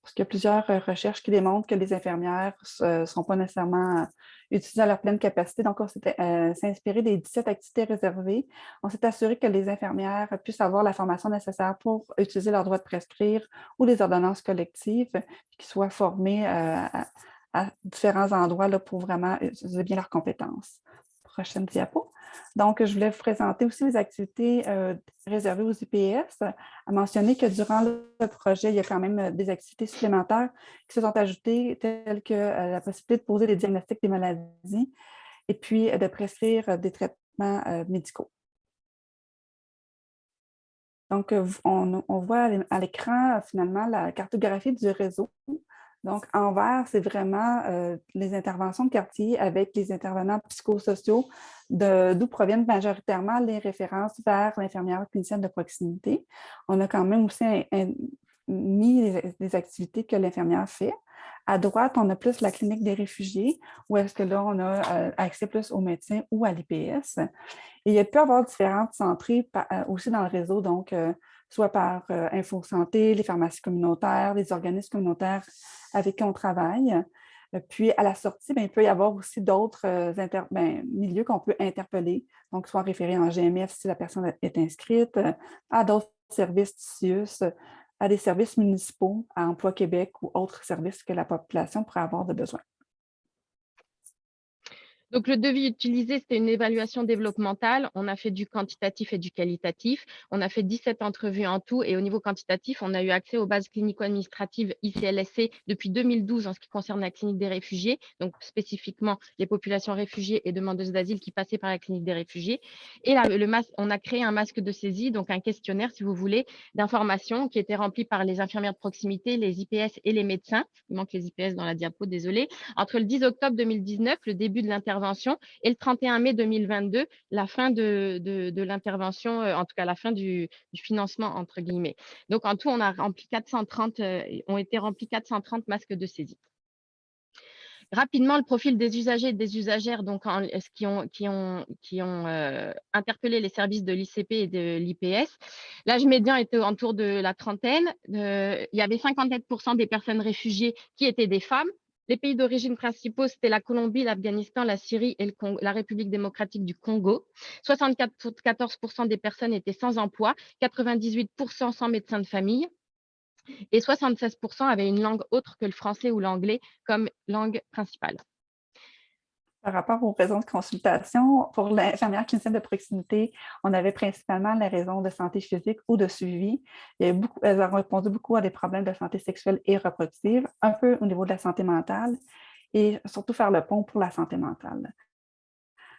parce qu'il y a plusieurs recherches qui démontrent que les infirmières ne sont pas nécessairement utilisées à leur pleine capacité. Donc, on s'est inspiré des 17 activités réservées. On s'est assuré que les infirmières puissent avoir la formation nécessaire pour utiliser leur droit de prescrire ou les ordonnances collectives, qu'ils soient formées à différents endroits là, pour vraiment utiliser bien leurs compétences. Prochaine diapo. Donc, je voulais vous présenter aussi les activités réservées aux IPS, à mentionner que durant le projet, il y a quand même des activités supplémentaires qui se sont ajoutées, telles que la possibilité de poser des diagnostics des maladies et puis de prescrire des traitements médicaux. Donc, on voit à l'écran, finalement, la cartographie du réseau. Donc, en vert, c'est vraiment les interventions de quartier avec les intervenants psychosociaux, d'où proviennent majoritairement les références vers l'infirmière clinicienne de proximité. On a quand même aussi mis les activités que l'infirmière fait. À droite, on a plus la clinique des réfugiés, où est-ce que là, on a accès plus aux médecins ou à l'IPS. Et il peut y avoir différentes entrées aussi dans le réseau, donc soit par InfoSanté, les pharmacies communautaires, les organismes communautaires avec qui on travaille. Puis à la sortie, bien, il peut y avoir aussi d'autres milieux qu'on peut interpeller, donc soit référés en GMF si la personne est inscrite, à d'autres services TICIUS, à des services municipaux, à Emploi Québec ou autres services que la population pourrait avoir de besoin. Donc, le devis utilisé, c'était une évaluation développementale. On a fait du quantitatif et du qualitatif. On a fait 17 entrevues en tout. Et au niveau quantitatif, on a eu accès aux bases clinico-administratives ICLSC depuis 2012 en ce qui concerne la clinique des réfugiés, donc spécifiquement les populations réfugiées et demandeuses d'asile qui passaient par la clinique des réfugiés. Et là, on a créé un masque de saisie, donc un questionnaire, si vous voulez, d'informations qui était rempli par les infirmières de proximité, les IPS et les médecins. Il manque les IPS dans la diapo, désolé. Entre le 10 octobre 2019, le début de l'intervention, et le 31 mai 2022, la fin de l'intervention, en tout cas la fin du financement, entre guillemets. Donc, en tout, on a rempli 430, ont été remplis 430 masques de saisie. Rapidement, le profil des usagers et des usagères donc, qui ont interpellé les services de l'ICP et de l'IPS. L'âge médian était autour de la trentaine. Il y avait 57% des personnes réfugiées qui étaient des femmes. Les pays d'origine principaux, c'était la Colombie, l'Afghanistan, la Syrie et la République démocratique du Congo. 74% des personnes étaient sans emploi, 98% sans médecin de famille et 76% avaient une langue autre que le français ou l'anglais comme langue principale. Par rapport aux raisons de consultation, pour l'infirmière clinicienne de proximité, on avait principalement les raisons de santé physique ou de suivi. Elles ont répondu beaucoup à des problèmes de santé sexuelle et reproductive, un peu au niveau de la santé mentale et surtout faire le pont pour la santé mentale.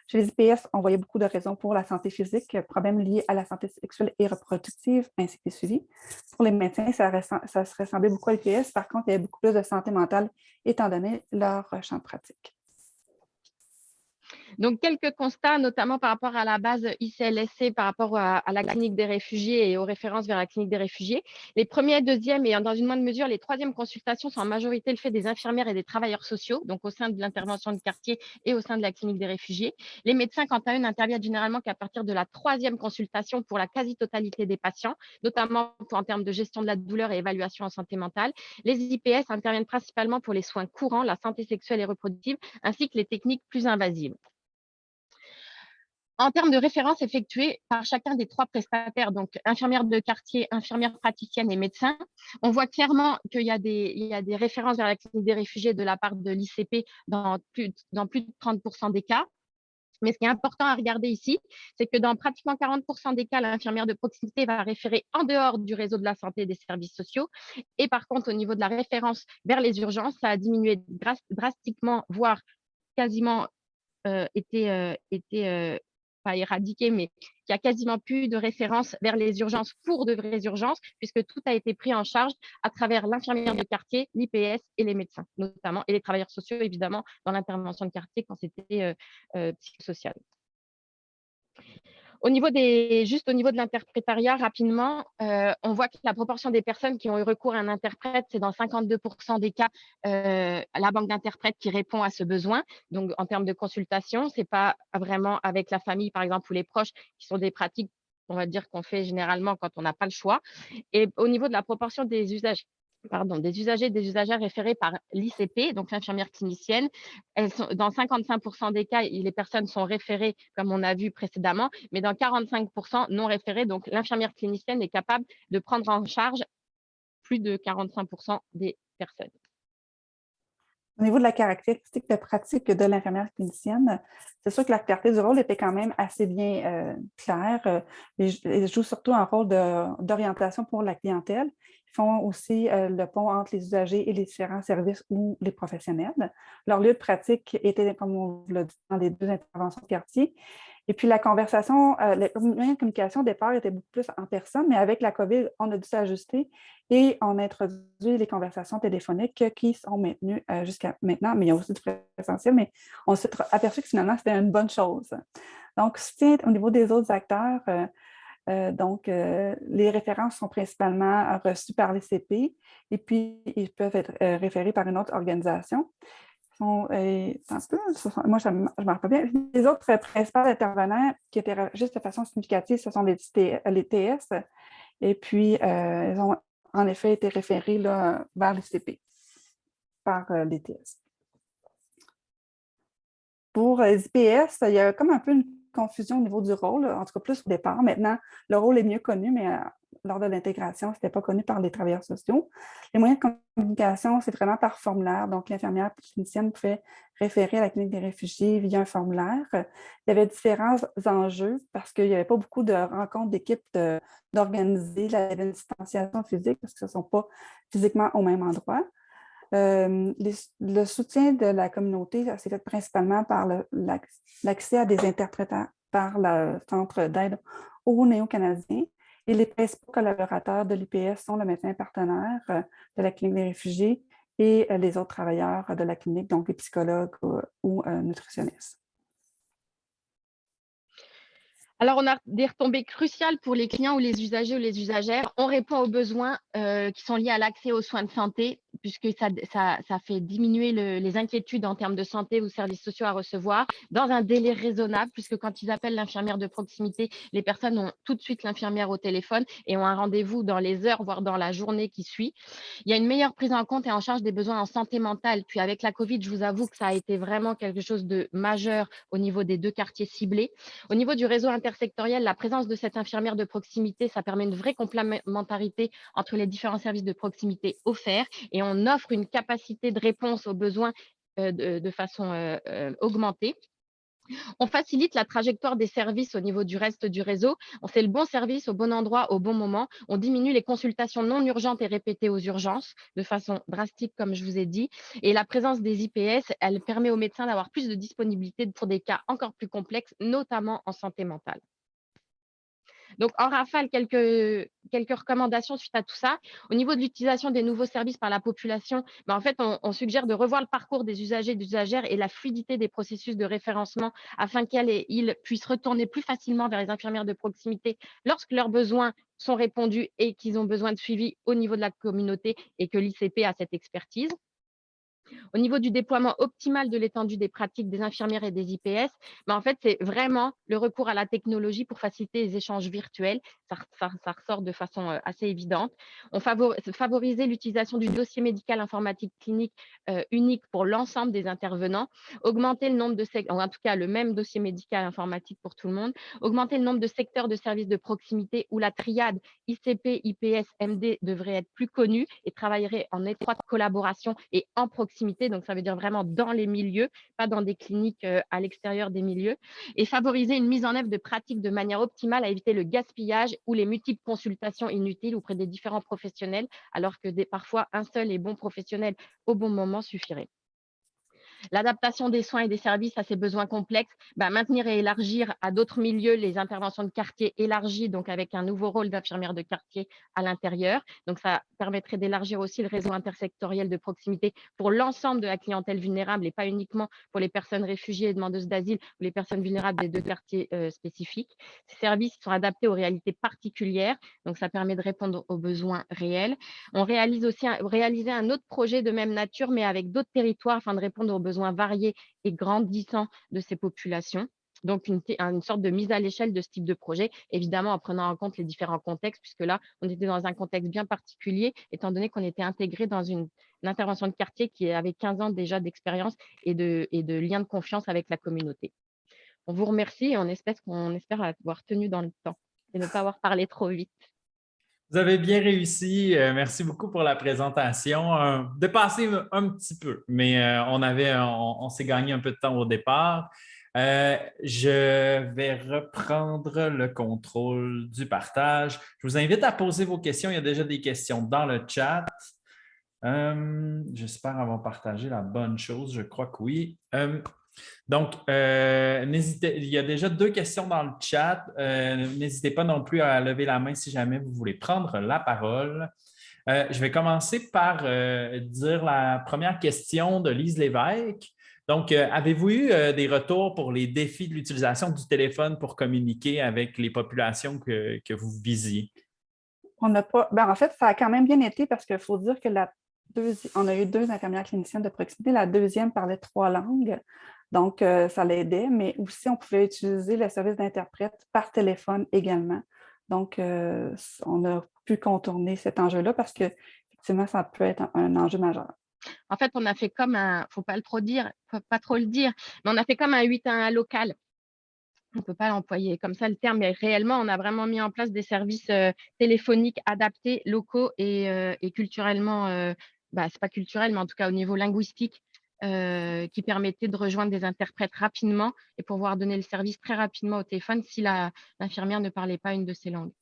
Chez les IPS, on voyait beaucoup de raisons pour la santé physique, problèmes liés à la santé sexuelle et reproductive, ainsi que des suivis. Pour les médecins, ça se ressemblait beaucoup à l'IPS. Par contre, il y avait beaucoup plus de santé mentale étant donné leur champ de pratique. Donc, quelques constats, notamment par rapport à la base ICLSC, par rapport à la clinique des réfugiés et aux références vers la clinique des réfugiés. Les premières, deuxièmes et dans une moindre mesure, les troisièmes consultations sont en majorité le fait des infirmières et des travailleurs sociaux, donc au sein de l'intervention de quartier et au sein de la clinique des réfugiés. Les médecins, quant à eux, n'interviennent généralement qu'à partir de la troisième consultation pour la quasi-totalité des patients, notamment en termes de gestion de la douleur et évaluation en santé mentale. Les IPS interviennent principalement pour les soins courants, la santé sexuelle et reproductive, ainsi que les techniques plus invasives. En termes de références effectuées par chacun des trois prestataires, donc infirmière de quartier, infirmière praticienne et médecin, on voit clairement qu'il y a des références vers la clinique des réfugiés de la part de l'ICP dans plus de 30% des cas. Mais ce qui est important à regarder ici, c'est que dans pratiquement 40% des cas, l'infirmière de proximité va référer en dehors du réseau de la santé et des services sociaux. Et par contre, au niveau de la référence vers les urgences, ça a diminué drastiquement, voire quasiment été pas éradiqué, mais qu'il n'y a quasiment plus de référence vers les urgences pour de vraies urgences, puisque tout a été pris en charge à travers l'infirmière de quartier, l'IPS et les médecins, notamment, et les travailleurs sociaux, évidemment, dans l'intervention de quartier quand c'était psychosocial. Juste au niveau de l'interprétariat, rapidement, on voit que la proportion des personnes qui ont eu recours à un interprète, c'est dans 52% des cas la banque d'interprètes qui répond à ce besoin. Donc, en termes de consultation, ce n'est pas vraiment avec la famille, par exemple, ou les proches, qui sont des pratiques, on va dire, qu'on fait généralement quand on n'a pas le choix. Et au niveau de la proportion des usages pardon, des usagers et des usagères référés par l'ICP, donc l'infirmière clinicienne. Elles sont, dans 55% des cas, les personnes sont référées, comme on a vu précédemment, mais dans 45% non référées, donc l'infirmière clinicienne est capable de prendre en charge plus de 45% des personnes. Au niveau de la caractéristique de pratique de l'infirmière clinicienne, c'est sûr que la clarté du rôle était quand même assez bien claire. Ils jouent surtout un rôle d'orientation pour la clientèle. Ils font aussi le pont entre les usagers et les différents services ou les professionnels. Leur lieu de pratique était, comme on l'a dit, dans les deux interventions de quartier. Et puis la conversation, la communication au départ était beaucoup plus en personne, mais avec la COVID, on a dû s'ajuster et on a introduit les conversations téléphoniques qui sont maintenues jusqu'à maintenant, mais il y a aussi du présentiel, mais on s'est aperçu que finalement, c'était une bonne chose. Donc, soutien au niveau des autres acteurs, les références sont principalement reçues par les CP et puis ils peuvent être référés par une autre organisation. Moi, je ne me rappelle bien. Les autres principaux intervenants qui étaient juste de façon significative, ce sont les TS. Et puis, ils ont en effet été référés là, vers les CP par les TS. Pour les IPS, il y a comme un peu une confusion au niveau du rôle, en tout cas plus au départ. Maintenant, le rôle est mieux connu, mais lors de l'intégration, ce n'était pas connu par les travailleurs sociaux. Les moyens de communication, c'est vraiment par formulaire. Donc, l'infirmière clinicienne pouvait référer à la clinique des réfugiés via un formulaire. Il y avait différents enjeux parce qu'il n'y avait pas beaucoup de rencontres d'équipe d'organiser la distanciation physique parce que ce ne sont pas physiquement au même endroit. Le soutien de la communauté, ça s'est fait principalement par l'accès à des interprétants par le Centre d'aide aux Néo-Canadiens. Et les principaux collaborateurs de l'IPS sont le médecin partenaire de la clinique des réfugiés et les autres travailleurs de la clinique, donc les psychologues ou nutritionnistes. Alors, on a des retombées cruciales pour les clients ou les usagers ou les usagères. On répond aux besoins qui sont liés à l'accès aux soins de santé, puisque ça fait diminuer les inquiétudes en termes de santé ou services sociaux à recevoir dans un délai raisonnable, puisque quand ils appellent l'infirmière de proximité, les personnes ont tout de suite l'infirmière au téléphone et ont un rendez-vous dans les heures, voire dans la journée qui suit. Il y a une meilleure prise en compte et en charge des besoins en santé mentale. Puis avec la COVID, je vous avoue que ça a été vraiment quelque chose de majeur au niveau des deux quartiers ciblés. Au niveau du réseau intersectoriel, la présence de cette infirmière de proximité, ça permet une vraie complémentarité entre les différents services de proximité offerts et on offre une capacité de réponse aux besoins de façon augmentée. On facilite la trajectoire des services au niveau du reste du réseau. On fait le bon service au bon endroit au bon moment. On diminue les consultations non urgentes et répétées aux urgences de façon drastique, comme je vous ai dit. Et la présence des IPS, elle permet aux médecins d'avoir plus de disponibilité pour des cas encore plus complexes, notamment en santé mentale. Donc, en rafale, quelques recommandations suite à tout ça. Au niveau de l'utilisation des nouveaux services par la population, ben, en fait, on suggère de revoir le parcours des usagers et des usagères et la fluidité des processus de référencement afin qu'elles et ils puissent retourner plus facilement vers les infirmières de proximité lorsque leurs besoins sont répondus et qu'ils ont besoin de suivi au niveau de la communauté et que l'ICP a cette expertise. Au niveau du déploiement optimal de l'étendue des pratiques des infirmières et des IPS, ben en fait, c'est vraiment le recours à la technologie pour faciliter les échanges virtuels. Ça ressort de façon assez évidente. On favoriser l'utilisation du dossier médical informatique clinique unique pour l'ensemble des intervenants. Augmenter le nombre de secteurs, en tout cas le même dossier médical informatique pour tout le monde. Augmenter le nombre de secteurs de services de proximité où la triade ICP, IPS, MD devrait être plus connue et travaillerait en étroite collaboration et en proximité. Donc, ça veut dire vraiment dans les milieux, pas dans des cliniques à l'extérieur des milieux. Et favoriser une mise en œuvre de pratiques de manière optimale à éviter le gaspillage ou les multiples consultations inutiles auprès des différents professionnels, alors que parfois un seul et bon professionnel au bon moment suffirait. L'adaptation des soins et des services à ces besoins complexes, maintenir et élargir à d'autres milieux les interventions de quartier élargies, donc avec un nouveau rôle d'infirmière de quartier à l'intérieur. Donc, ça permettrait d'élargir aussi le réseau intersectoriel de proximité pour l'ensemble de la clientèle vulnérable et pas uniquement pour les personnes réfugiées et demandeuses d'asile ou les personnes vulnérables des deux quartiers spécifiques. Ces services sont adaptés aux réalités particulières, donc ça permet de répondre aux besoins réels. On réalise aussi réaliser un autre projet de même nature, mais avec d'autres territoires afin de répondre aux besoins variés et grandissants de ces populations. Donc, une sorte de mise à l'échelle de ce type de projet, évidemment en prenant en compte les différents contextes, puisque là, on était dans un contexte bien particulier, étant donné qu'on était intégré dans une intervention de quartier qui avait 15 ans déjà d'expérience et de lien de confiance avec la communauté. On vous remercie et on espère avoir tenu dans le temps et ne pas avoir parlé trop vite. Vous avez bien réussi. Merci beaucoup pour la présentation. Dépassé un petit peu, mais on s'est gagné un peu de temps au départ. Je vais reprendre le contrôle du partage. Je vous invite à poser vos questions. Il y a déjà des questions dans le chat. J'espère avoir partagé la bonne chose. Je crois que oui. Donc, il y a déjà 2 questions dans le chat. N'hésitez pas non plus à lever la main si jamais vous voulez prendre la parole. Je vais commencer par dire la première question de Lise Lévesque. Donc, avez-vous eu des retours pour les défis de l'utilisation du téléphone pour communiquer avec les populations que vous visiez? On n'a pas. En fait, ça a quand même bien été parce qu'il faut dire que on a eu 2 infirmières cliniciennes de proximité. La deuxième parlait 3 langues, donc ça l'aidait, mais aussi on pouvait utiliser le service d'interprète par téléphone également. Donc, on a pu contourner cet enjeu-là parce que effectivement, ça peut être un enjeu majeur. En fait, on a fait comme faut pas pas trop le dire, mais on a fait comme un 811 local. On peut pas l'employer comme ça le terme, mais réellement, on a vraiment mis en place des services, téléphoniques adaptés, locaux et culturellement, c'est pas culturel, mais en tout cas au niveau linguistique, qui permettaient de rejoindre des interprètes rapidement et pouvoir donner le service très rapidement au téléphone si l'infirmière ne parlait pas une de ces langues.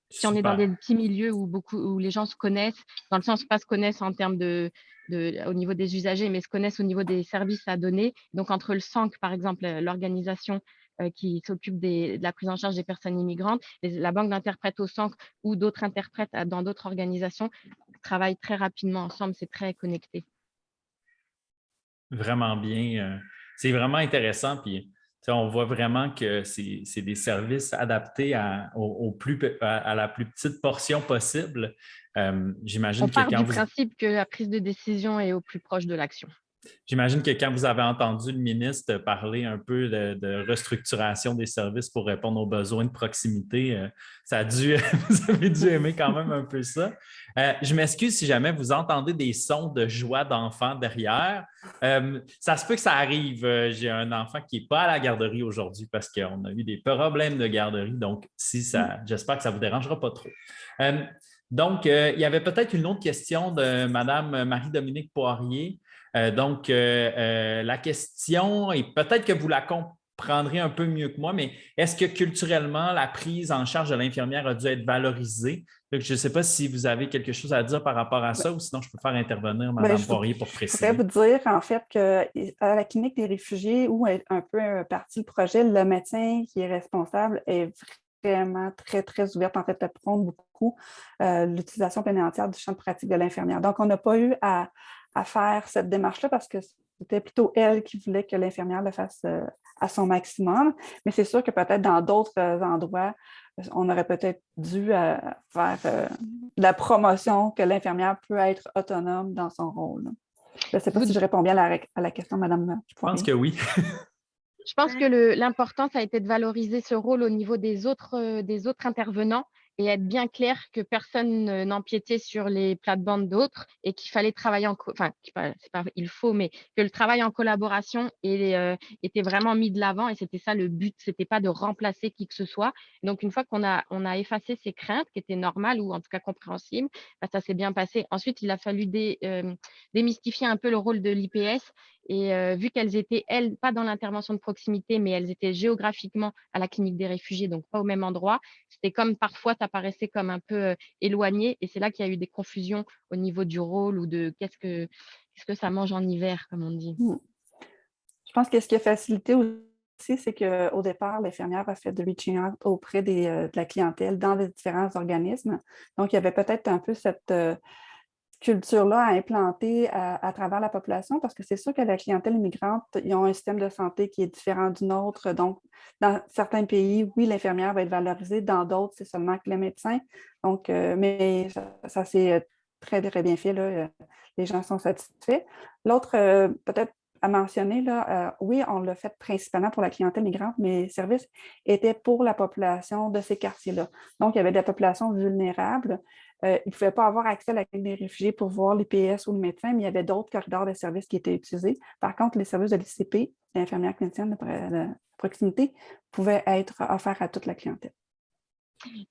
Si on est dans des Super. petits milieux où les gens se connaissent, dans le sens pas se connaissent en termes au niveau des usagers, mais se connaissent au niveau des services à donner. Donc entre le SANC, par exemple, l'organisation qui s'occupe de la prise en charge des personnes immigrantes, la banque d'interprètes au SANC ou d'autres interprètes dans d'autres organisations travaillent très rapidement ensemble, c'est très connecté. Vraiment bien. C'est vraiment intéressant. Puis, on voit vraiment que c'est des services adaptés à la plus petite portion possible. On J'imagine que part quand du vous, principe que la prise de décision est au plus proche de l'action. J'imagine que quand vous avez entendu le ministre parler un peu de restructuration des services pour répondre aux besoins de proximité, vous avez dû aimer quand même un peu ça. Je m'excuse si jamais vous entendez des sons de joie d'enfants derrière. Ça se peut que ça arrive. J'ai un enfant qui n'est pas à la garderie aujourd'hui parce qu'on a eu des problèmes de garderie. Donc, j'espère que ça ne vous dérangera pas trop. Donc, il y avait peut-être une autre question de Mme Marie-Dominique Poirier. La question, et peut-être que vous la comprendrez un peu mieux que moi, mais est-ce que culturellement, la prise en charge de l'infirmière a dû être valorisée? Donc, je ne sais pas si vous avez quelque chose à dire par rapport à ça ou sinon je peux faire intervenir Mme Poirier pour Je voudrais préciser. vous dire, en fait, qu'à la clinique des réfugiés, où est un peu parti le projet, le médecin qui est responsable est vraiment très, très ouverte, en fait, à prendre beaucoup l'utilisation pleine et entière du champ de pratique de l'infirmière. Donc, on n'a pas eu à faire cette démarche-là parce que c'était plutôt elle qui voulait que l'infirmière le fasse à son maximum. Mais c'est sûr que peut-être dans d'autres endroits, on aurait peut-être dû faire de la promotion que l'infirmière peut être autonome dans son rôle. Je ne sais pas Vous si je réponds bien à la question, Mme Je pense Poirier. que oui. Je pense que l'important, ça a été de valoriser ce rôle au niveau des autres intervenants et être bien clair que personne n'empiétait sur les plates-bandes d'autres et qu'il fallait travailler c'est pas il faut, mais que le travail en collaboration était vraiment mis de l'avant et c'était ça le but, c'était pas de remplacer qui que ce soit. Donc une fois qu'on a effacé ces craintes qui étaient normales ou en tout cas compréhensibles, ça s'est bien passé. Ensuite, il a fallu démystifier un peu le rôle de l'IPS et vu qu'elles étaient, elles, pas dans l'intervention de proximité, mais elles étaient géographiquement à la clinique des réfugiés, donc pas au même endroit, c'était comme parfois, ça paraissait comme un peu éloigné. Et c'est là qu'il y a eu des confusions au niveau du rôle ou de qu'est-ce que ça mange en hiver, comme on dit. Je pense que ce qui a facilité aussi, c'est qu'au départ, l'infirmière a fait de reaching out auprès de la clientèle dans les différents organismes. Donc, il y avait peut-être un peu cette culture-là à implanter à travers la population parce que c'est sûr que la clientèle immigrante, ils ont un système de santé qui est différent du nôtre. Donc, dans certains pays, oui, l'infirmière va être valorisée. Dans d'autres, c'est seulement que le médecin. Donc, mais ça s'est très, très bien fait. Là. Les gens sont satisfaits. L'autre, peut-être à mentionner, là, oui, on l'a fait principalement pour la clientèle migrante, mais les services étaient pour la population de ces quartiers-là. Donc, il y avait des populations vulnérables. Ils ne pouvaient pas avoir accès à la clinique des réfugiés pour voir l'IPS ou le médecin, mais il y avait d'autres corridors de services qui étaient utilisés. Par contre, les services de l'ICP, l'infirmière clinicienne de proximité, pouvaient être offerts à toute la clientèle.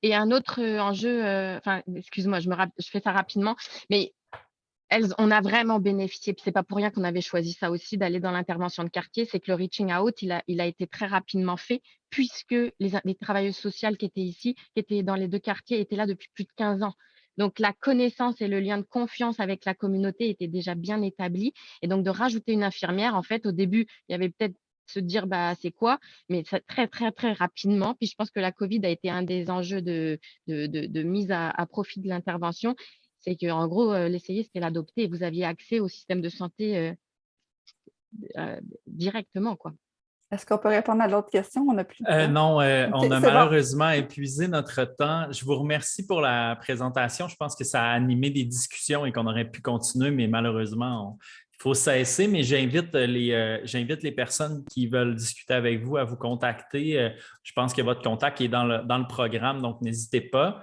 Et un autre enjeu, excuse-moi, je fais ça rapidement, mais on a vraiment bénéficié, puis c'est pas pour rien qu'on avait choisi ça aussi, d'aller dans l'intervention de quartier, c'est que le reaching out, il a été très rapidement fait, puisque les travailleuses sociales qui étaient ici, qui étaient dans les 2 quartiers, étaient là depuis plus de 15 ans. Donc, la connaissance et le lien de confiance avec la communauté étaient déjà bien établis. Et donc, de rajouter une infirmière, en fait, au début, il y avait peut-être se dire, bah, c'est quoi? Mais ça, très, très, très rapidement. Puis, je pense que la COVID a été un des enjeux de mise à profit de l'intervention. C'est qu'en gros, l'essayer, c'était l'adopter et vous aviez accès au système de santé directement, quoi. Est-ce qu'on peut répondre à l'autre question? On n'a plus de temps. Non, on a C'est bon. malheureusement épuisé notre temps. Je vous remercie pour la présentation. Je pense que ça a animé des discussions et qu'on aurait pu continuer, mais malheureusement, il faut cesser. Mais j'invite les personnes qui veulent discuter avec vous à vous contacter. Je pense que votre contact est dans le programme, donc n'hésitez pas.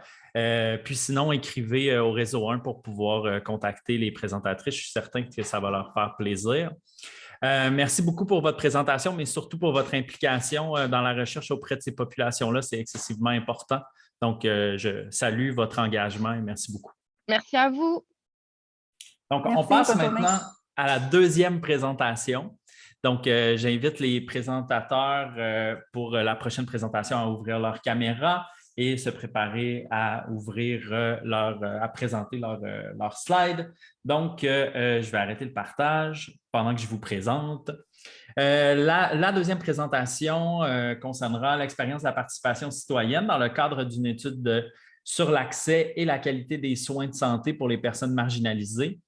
Puis sinon, écrivez au réseau 1 pour pouvoir contacter les présentatrices. Je suis certain que ça va leur faire plaisir. Merci beaucoup pour votre présentation, mais surtout pour votre implication dans la recherche auprès de ces populations-là. C'est excessivement important. Donc, je salue votre engagement et merci beaucoup. Merci à vous. Donc, merci, on passe maintenant à la deuxième présentation. Donc, j'invite les présentateurs pour la prochaine présentation à ouvrir leur caméra et se préparer à ouvrir à présenter leur slide. Donc, je vais arrêter le partage pendant que je vous présente. La deuxième présentation concernera l'expérience de la participation citoyenne dans le cadre d'une étude sur l'accès et la qualité des soins de santé pour les personnes marginalisées.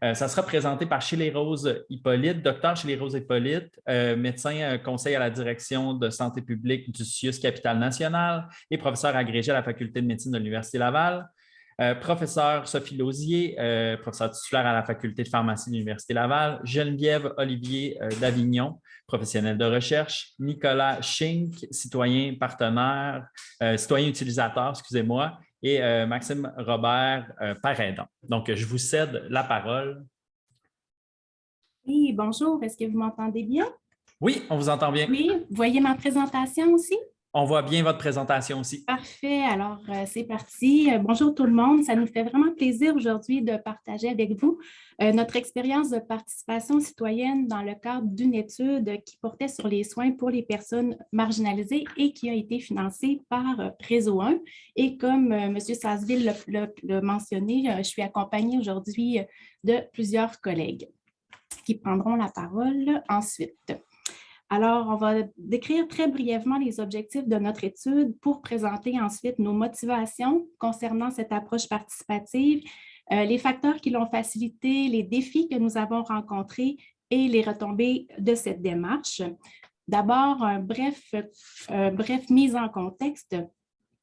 Ça sera présenté par Shelley-Rose Hippolyte, docteur Shelley-Rose Hippolyte, médecin conseil à la direction de santé publique du CIUS Capitale-Nationale et professeur agrégé à la faculté de médecine de l'Université Laval. Professeur Sophie Lausier, professeur titulaire à la faculté de pharmacie de l'Université Laval. Geneviève Olivier d'Avignon, professionnel de recherche. Nicolas Schink, citoyen partenaire, citoyen utilisateur, excusez-moi. Et Maxime Robert, père aidant. Donc, je vous cède la parole. Oui, bonjour. Est-ce que vous m'entendez bien? Oui, on vous entend bien. Oui, vous voyez ma présentation aussi? On voit bien votre présentation aussi. Parfait. Alors, c'est parti. Bonjour tout le monde. Ça nous fait vraiment plaisir aujourd'hui de partager avec vous notre expérience de participation citoyenne dans le cadre d'une étude qui portait sur les soins pour les personnes marginalisées et qui a été financée par Réseau 1. Et comme M. Sasseville l'a mentionné, je suis accompagnée aujourd'hui de plusieurs collègues qui prendront la parole ensuite. Alors, on va décrire très brièvement les objectifs de notre étude pour présenter ensuite nos motivations concernant cette approche participative, les facteurs qui l'ont facilité, les défis que nous avons rencontrés et les retombées de cette démarche. D'abord, un bref mise en contexte.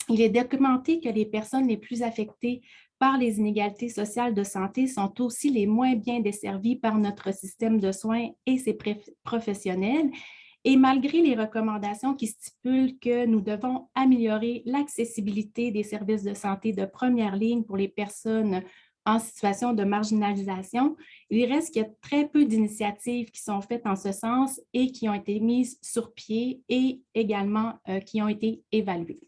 Il est documenté que les personnes les plus affectées par les inégalités sociales de santé sont aussi les moins bien desservies par notre système de soins et ses professionnels. Et malgré les recommandations qui stipulent que nous devons améliorer l'accessibilité des services de santé de première ligne pour les personnes en situation de marginalisation, il reste qu'il y a très peu d'initiatives qui sont faites en ce sens et qui ont été mises sur pied et également qui ont été évaluées.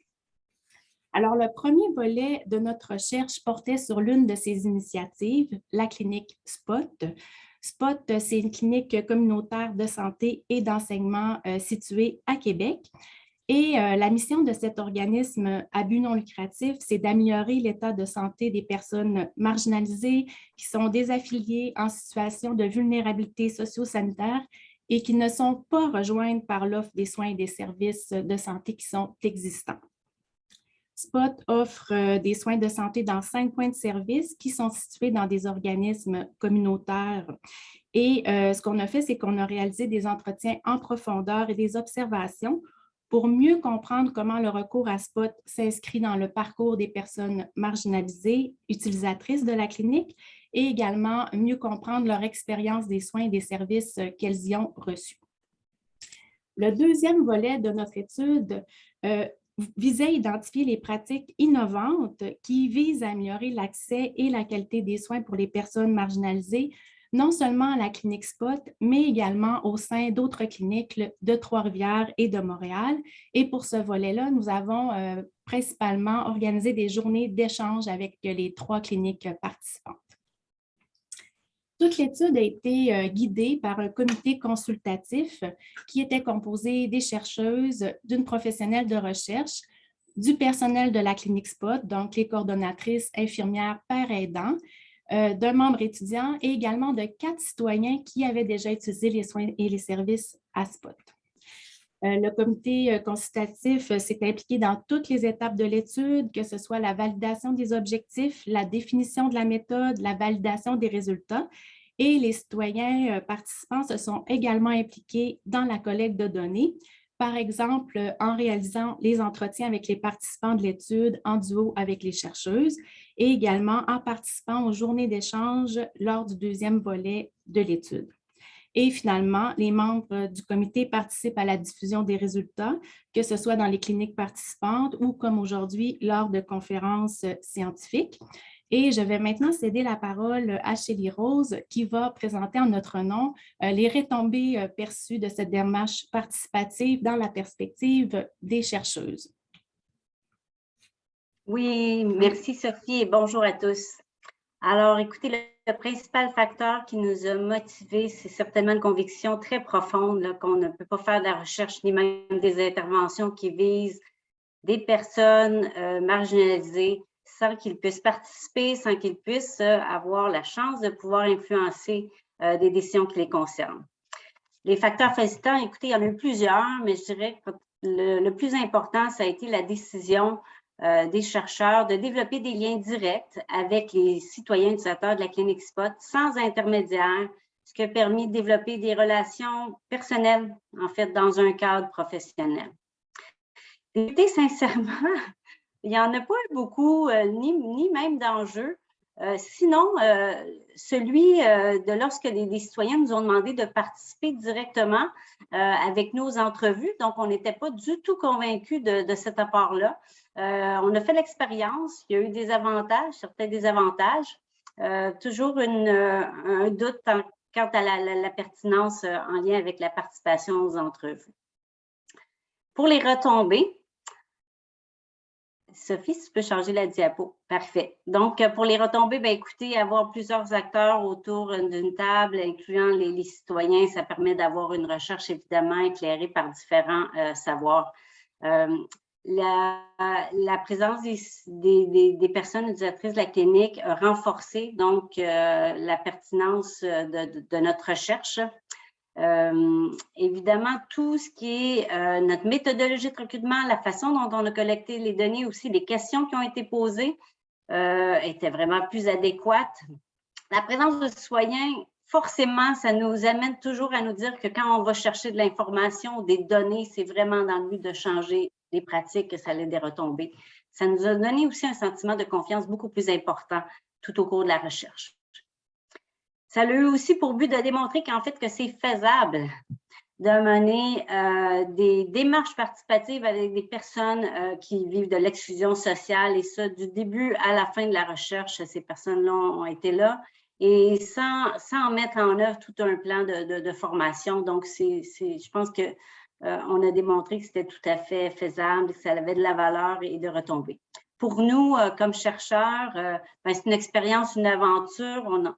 Alors, le premier volet de notre recherche portait sur l'une de ces initiatives, la clinique SPOT. SPOT, c'est une clinique communautaire de santé et d'enseignement située à Québec. Et la mission de cet organisme à but non lucratif, c'est d'améliorer l'état de santé des personnes marginalisées qui sont désaffiliées en situation de vulnérabilité socio-sanitaire et qui ne sont pas rejointes par l'offre des soins et des services de santé qui sont existants. SPOT offre des soins de santé dans 5 points de service qui sont situés dans des organismes communautaires. Et ce qu'on a fait, c'est qu'on a réalisé des entretiens en profondeur et des observations pour mieux comprendre comment le recours à SPOT s'inscrit dans le parcours des personnes marginalisées, utilisatrices de la clinique, et également mieux comprendre leur expérience des soins et des services qu'elles y ont reçus. Le deuxième volet de notre étude visait à identifier les pratiques innovantes qui visent à améliorer l'accès et la qualité des soins pour les personnes marginalisées, non seulement à la clinique SPOT, mais également au sein d'autres cliniques de Trois-Rivières et de Montréal. Et pour ce volet-là, nous avons principalement organisé des journées d'échange avec les 3 cliniques participantes. Toute l'étude a été guidée par un comité consultatif qui était composé des chercheuses, d'une professionnelle de recherche, du personnel de la clinique SPOT, donc les coordonnatrices, infirmières, pères aidants, d'un membre étudiant et également de 4 citoyens qui avaient déjà utilisé les soins et les services à SPOT. Le comité consultatif s'est impliqué dans toutes les étapes de l'étude, que ce soit la validation des objectifs, la définition de la méthode, la validation des résultats. Et les citoyens participants se sont également impliqués dans la collecte de données, par exemple en réalisant les entretiens avec les participants de l'étude en duo avec les chercheuses et également en participant aux journées d'échange lors du deuxième volet de l'étude. Et finalement, les membres du comité participent à la diffusion des résultats, que ce soit dans les cliniques participantes ou comme aujourd'hui lors de conférences scientifiques. Et je vais maintenant céder la parole à Shelley Rose qui va présenter en notre nom les retombées perçues de cette démarche participative dans la perspective des chercheuses. Oui, merci Sophie et bonjour à tous. Alors, écoutez, le principal facteur qui nous a motivés, c'est certainement une conviction très profonde qu'on ne peut pas faire de la recherche ni même des interventions qui visent des personnes marginalisées sans qu'ils puissent participer, sans qu'ils puissent avoir la chance de pouvoir influencer des décisions qui les concernent. Les facteurs facilitants, écoutez, il y en a eu plusieurs, mais je dirais que le plus important, ça a été la décision des chercheurs de développer des liens directs avec les citoyens utilisateurs de la clinique SPOT sans intermédiaire, ce qui a permis de développer des relations personnelles, en fait, dans un cadre professionnel. Écoutez, sincèrement, il n'y en a pas eu beaucoup, ni même d'enjeux. Sinon, celui de lorsque des citoyens nous ont demandé de participer directement avec nos entrevues, donc on n'était pas du tout convaincus de cet apport-là. On a fait l'expérience, il y a eu des avantages, certains désavantages, toujours un doute quant à la pertinence en lien avec la participation aux entrevues. Pour les retombées, Sophie, si tu peux changer la diapo. Parfait. Donc, pour les retombées, bien, écoutez, avoir plusieurs acteurs autour d'une table, incluant les citoyens, ça permet d'avoir une recherche évidemment éclairée par différents savoirs. La présence des personnes utilisatrices de la clinique a renforcé donc la pertinence de notre recherche. Évidemment, tout ce qui est notre méthodologie de recrutement, la façon dont on a collecté les données, aussi les questions qui ont été posées étaient vraiment plus adéquates. La présence de citoyens, forcément, ça nous amène toujours à nous dire que quand on va chercher de l'information ou des données, c'est vraiment dans le but de changer les pratiques que ça allait des retombées. Ça nous a donné aussi un sentiment de confiance beaucoup plus important tout au cours de la recherche. Ça a eu aussi pour but de démontrer qu'en fait, que c'est faisable de mener des démarches participatives avec des personnes qui vivent de l'exclusion sociale et ça, du début à la fin de la recherche, ces personnes-là ont été là et sans mettre en œuvre tout un plan de formation. Donc, je pense que on a démontré que c'était tout à fait faisable, que ça avait de la valeur et de retombées. Pour nous, comme chercheurs, c'est une expérience, une aventure.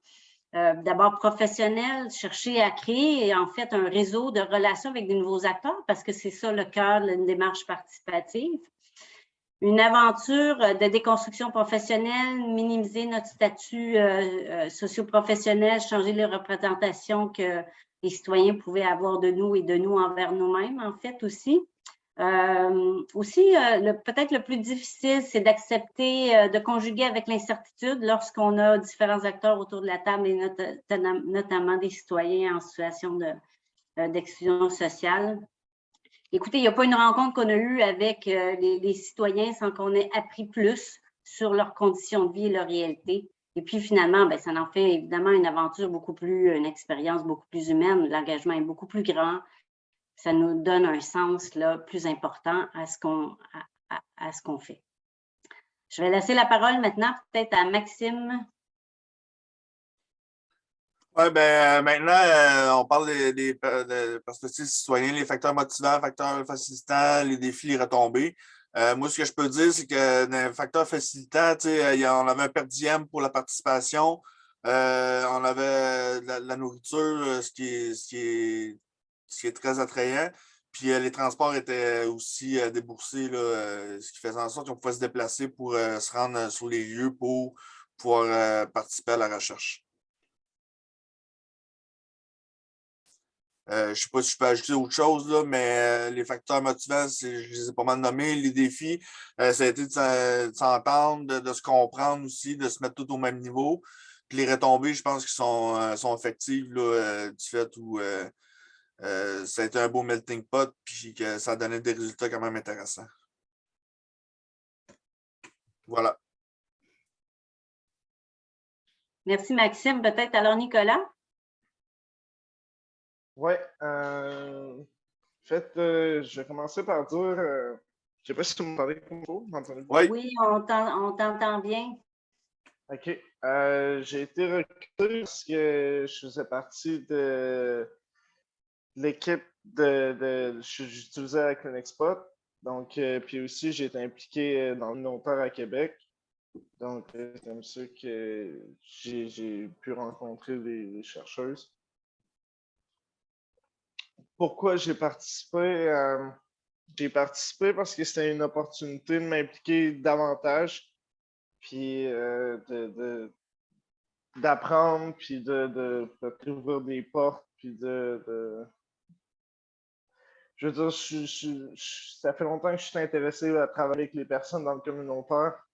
D'abord professionnel, chercher à créer en fait un réseau de relations avec de nouveaux acteurs parce que c'est ça le cœur d'une démarche participative. Une aventure de déconstruction professionnelle, minimiser notre statut socio-professionnel, changer les représentations que les citoyens pouvaient avoir de nous et de nous envers nous-mêmes en fait aussi. Peut-être le plus difficile, c'est d'accepter de conjuguer avec l'incertitude lorsqu'on a différents acteurs autour de la table et notamment des citoyens en situation d'exclusion sociale. Écoutez, il n'y a pas une rencontre qu'on a eue avec les citoyens sans qu'on ait appris plus sur leurs conditions de vie et leur réalité. Et puis finalement, ben, ça en fait évidemment une une expérience beaucoup plus humaine. L'engagement est beaucoup plus grand. Ça nous donne un sens là, plus important à ce qu'on fait. Je vais laisser la parole maintenant peut-être à Maxime. Oui, ben maintenant, on parle des perspectives citoyennes, les facteurs motivants, facteurs facilitants, les défis, les retombées. Moi, ce que je peux dire, c'est que dans les facteurs facilitants, on avait un per diem pour la participation, on avait la nourriture, ce qui est très attrayant. Puis les transports étaient aussi déboursés, là, ce qui faisait en sorte qu'on pouvait se déplacer pour se rendre sur les lieux pour pouvoir participer à la recherche. Je ne sais pas si je peux ajouter autre chose, là, mais les facteurs motivants, je les ai pas mal nommés. Les défis, ça a été de s'entendre, de se comprendre aussi, de se mettre tout au même niveau. Puis les retombées, je pense qu'ils sont effectives là, du fait où ça a été un beau melting pot puis que ça a donné des résultats quand même intéressants. Voilà. Merci Maxime. Peut-être alors Nicolas? Oui. En fait, je vais commencer par dire, je ne sais pas si vous m'entendez comme il faut. Oui, on t'entend bien. OK. J'ai été recruté parce que je faisais partie de l'équipe j'utilisais la ClinicSpot. Donc, puis aussi, j'ai été impliqué dans le communautaire à Québec. Donc, c'est comme ça que j'ai pu rencontrer les chercheuses. Pourquoi j'ai participé? J'ai participé parce que c'était une opportunité de m'impliquer davantage, puis d'apprendre, puis de ouvrir des portes, puis je veux dire, ça fait longtemps que je suis intéressé à travailler avec les personnes dans le communautaire.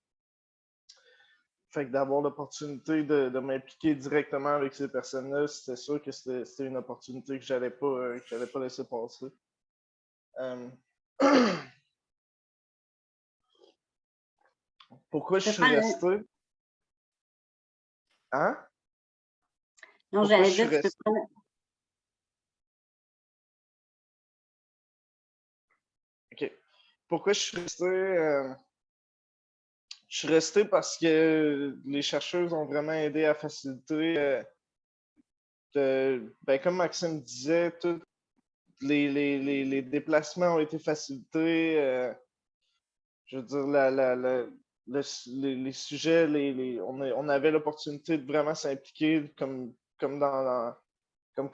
Fait que d'avoir l'opportunité de m'impliquer directement avec ces personnes-là, c'était sûr que c'était une opportunité que j'allais pas laisser passer. Pourquoi je suis resté? Hein? Non, j'allais dire que c'est pas... OK. Pourquoi je suis resté? Je suis resté parce que les chercheuses ont vraiment aidé à faciliter, comme Maxime disait, tous les déplacements ont été facilités. Je veux dire, les sujets, on avait l'opportunité de vraiment s'impliquer comme quand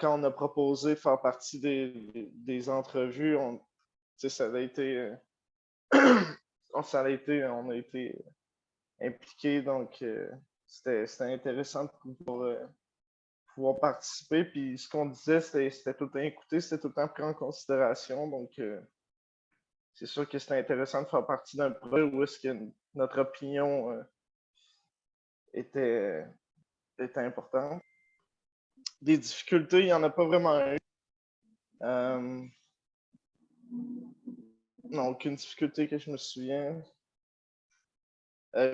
on a proposé de faire partie des entrevues. Ça a été, on a été impliqués, donc c'était intéressant de pouvoir participer. Puis ce qu'on disait, c'était tout le temps écouté, c'était tout le temps pris en considération. Donc, c'est sûr que c'était intéressant de faire partie d'un projet où est-ce que notre opinion était importante. Des difficultés, il n'y en a pas vraiment eu. Non, aucune difficulté que je me souvienne.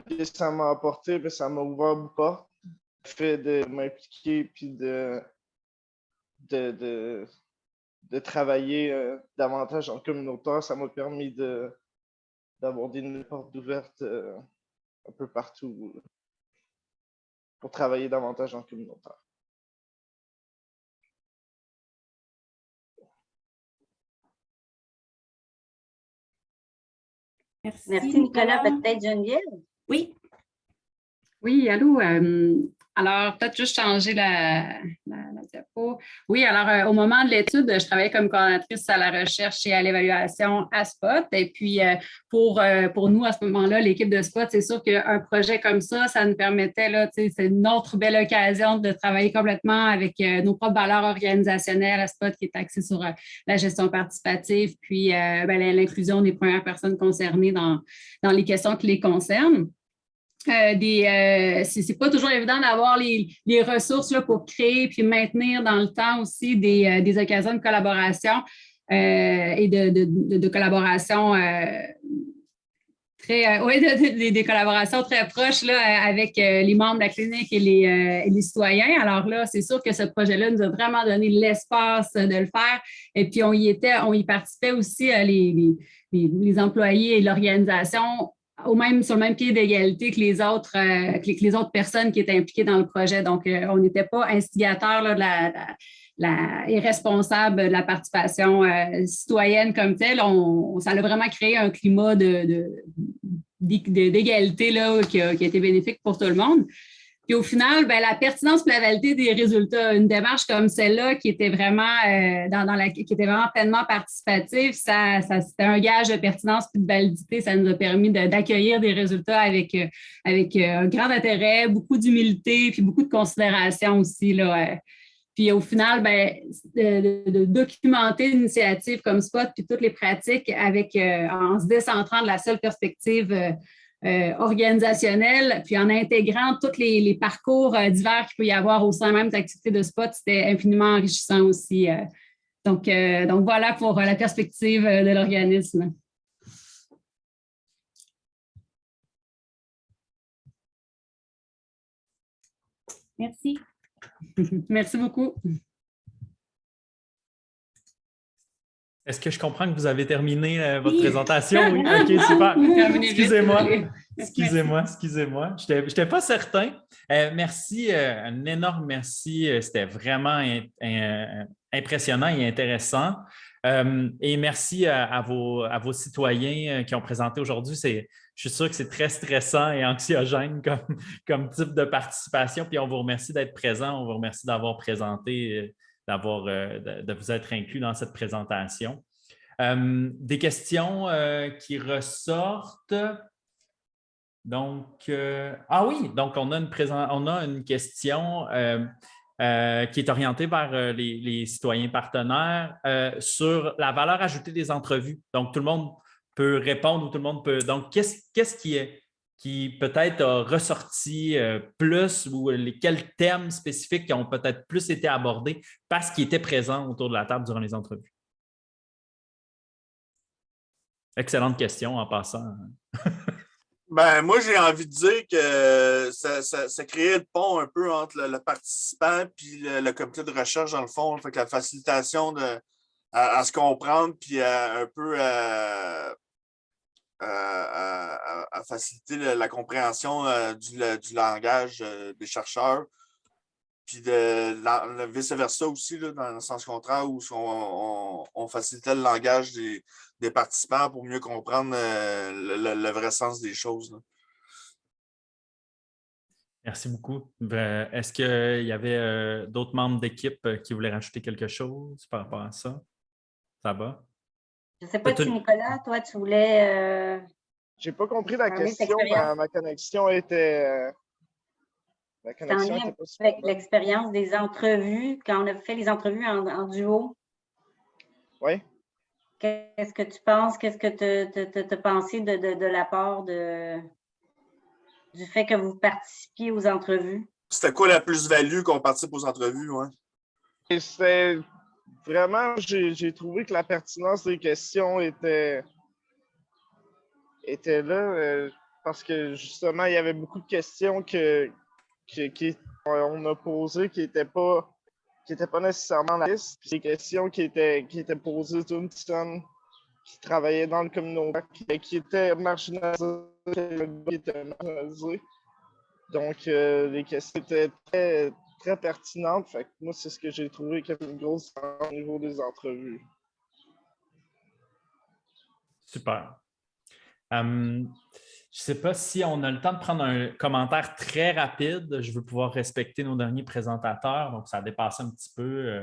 Puis ça m'a apporté, puis ça m'a ouvert beaucoup de portes. Le fait de m'impliquer puis de travailler davantage en communautaire, ça m'a permis d'avoir des portes ouvertes un peu partout pour travailler davantage en communautaire. Merci Nicolas. Peut-être Geneviève? Oui. Oui, allô. Alors, peut-être juste changer la diapo. Oui, alors, au moment de l'étude, je travaillais comme coordonnatrice à la recherche et à l'évaluation à SPOT. Et puis, pour nous, à ce moment-là, l'équipe de SPOT, c'est sûr qu'un projet comme ça nous permettait, là, c'est une autre belle occasion de travailler complètement avec nos propres valeurs organisationnelles à SPOT qui est axée sur la gestion participative, puis l'inclusion des premières personnes concernées dans les questions qui les concernent. C'est pas toujours évident d'avoir les ressources là, pour créer puis maintenir dans le temps aussi des occasions de collaboration et de collaboration des collaborations très proches là, avec les membres de la clinique et les citoyens. Alors là, c'est sûr que ce projet-là nous a vraiment donné l'espace de le faire. Et puis, on y participait aussi les employés et l'organisation sur le même pied d'égalité que les autres personnes qui étaient impliquées dans le projet. Donc, on n'était pas instigateurs là, et responsable de la participation citoyenne comme telle. Ça a vraiment créé un climat d'égalité là, qui a été bénéfique pour tout le monde. Puis au final, la pertinence et la validité des résultats, une démarche comme celle-là qui était vraiment qui était vraiment pleinement participative, c'était un gage de pertinence et de validité. Ça nous a permis d'accueillir des résultats avec un grand intérêt, beaucoup d'humilité, puis beaucoup de considération aussi là. Puis au final, de documenter l'initiative comme SPOT puis toutes les pratiques en se décentrant de la seule perspective organisationnelle, puis en intégrant tous les parcours divers qu'il peut y avoir au sein même de l'activité de SPOT, c'était infiniment enrichissant aussi. Donc voilà pour la perspective de l'organisme. Merci. Merci beaucoup. Est-ce que je comprends que vous avez terminé votre présentation? Oui, OK, super. Excusez-moi. Je n'étais pas certain. Merci, un énorme merci. C'était vraiment impressionnant et intéressant. Et merci à vos citoyens qui ont présenté aujourd'hui. Je suis sûr que c'est très stressant et anxiogène comme type de participation. Puis on vous remercie d'être présent. On vous remercie d'avoir présenté, de vous être inclus dans cette présentation. Des questions qui ressortent. Donc, donc on a une question qui est orientée vers les citoyens partenaires sur la valeur ajoutée des entrevues. Donc, tout le monde peut répondre ou tout le monde peut. Donc, qu'est-ce qui peut-être a ressorti plus ou quels thèmes spécifiques qui ont peut-être plus été abordés parce qu'ils étaient présents autour de la table durant les entrevues? Excellente question en passant. Moi, j'ai envie de dire que ça créait le pont un peu entre le participant et le comité de recherche, dans le fond. Fait que la facilitation à se comprendre puis un peu à faciliter la compréhension du langage des chercheurs. Puis vice-versa aussi, là, dans le sens contraire, où on facilitait le langage des participants pour mieux comprendre le vrai sens des choses. Là. Merci beaucoup. Est-ce qu'il y avait d'autres membres d'équipe qui voulaient rajouter quelque chose par rapport à ça? Ça va? Je ne sais pas si Nicolas, toi, tu voulais... J'ai pas compris la question. Ma connexion était... C'est en lien avec l'expérience des entrevues, quand on a fait les entrevues en duo. Oui. Qu'est-ce que tu penses? Qu'est-ce que tu as pensé de la part du fait que vous participiez aux entrevues? C'était quoi la plus-value qu'on participe aux entrevues? Ouais? C'était vraiment, j'ai trouvé que la pertinence des questions était là parce que justement, il y avait beaucoup de questions qu'on a posées qui n'étaient pas nécessairement la liste. Puis des questions qui étaient posées d'une personne qui travaillait dans le communautaire, qui était marginalisée, Donc, les questions étaient très, très pertinentes. Fait que moi, c'est ce que j'ai trouvé comme une grosse différence au niveau des entrevues. Super. Je ne sais pas si on a le temps de prendre un commentaire très rapide. Je veux pouvoir respecter nos derniers présentateurs, donc ça dépasse un petit peu.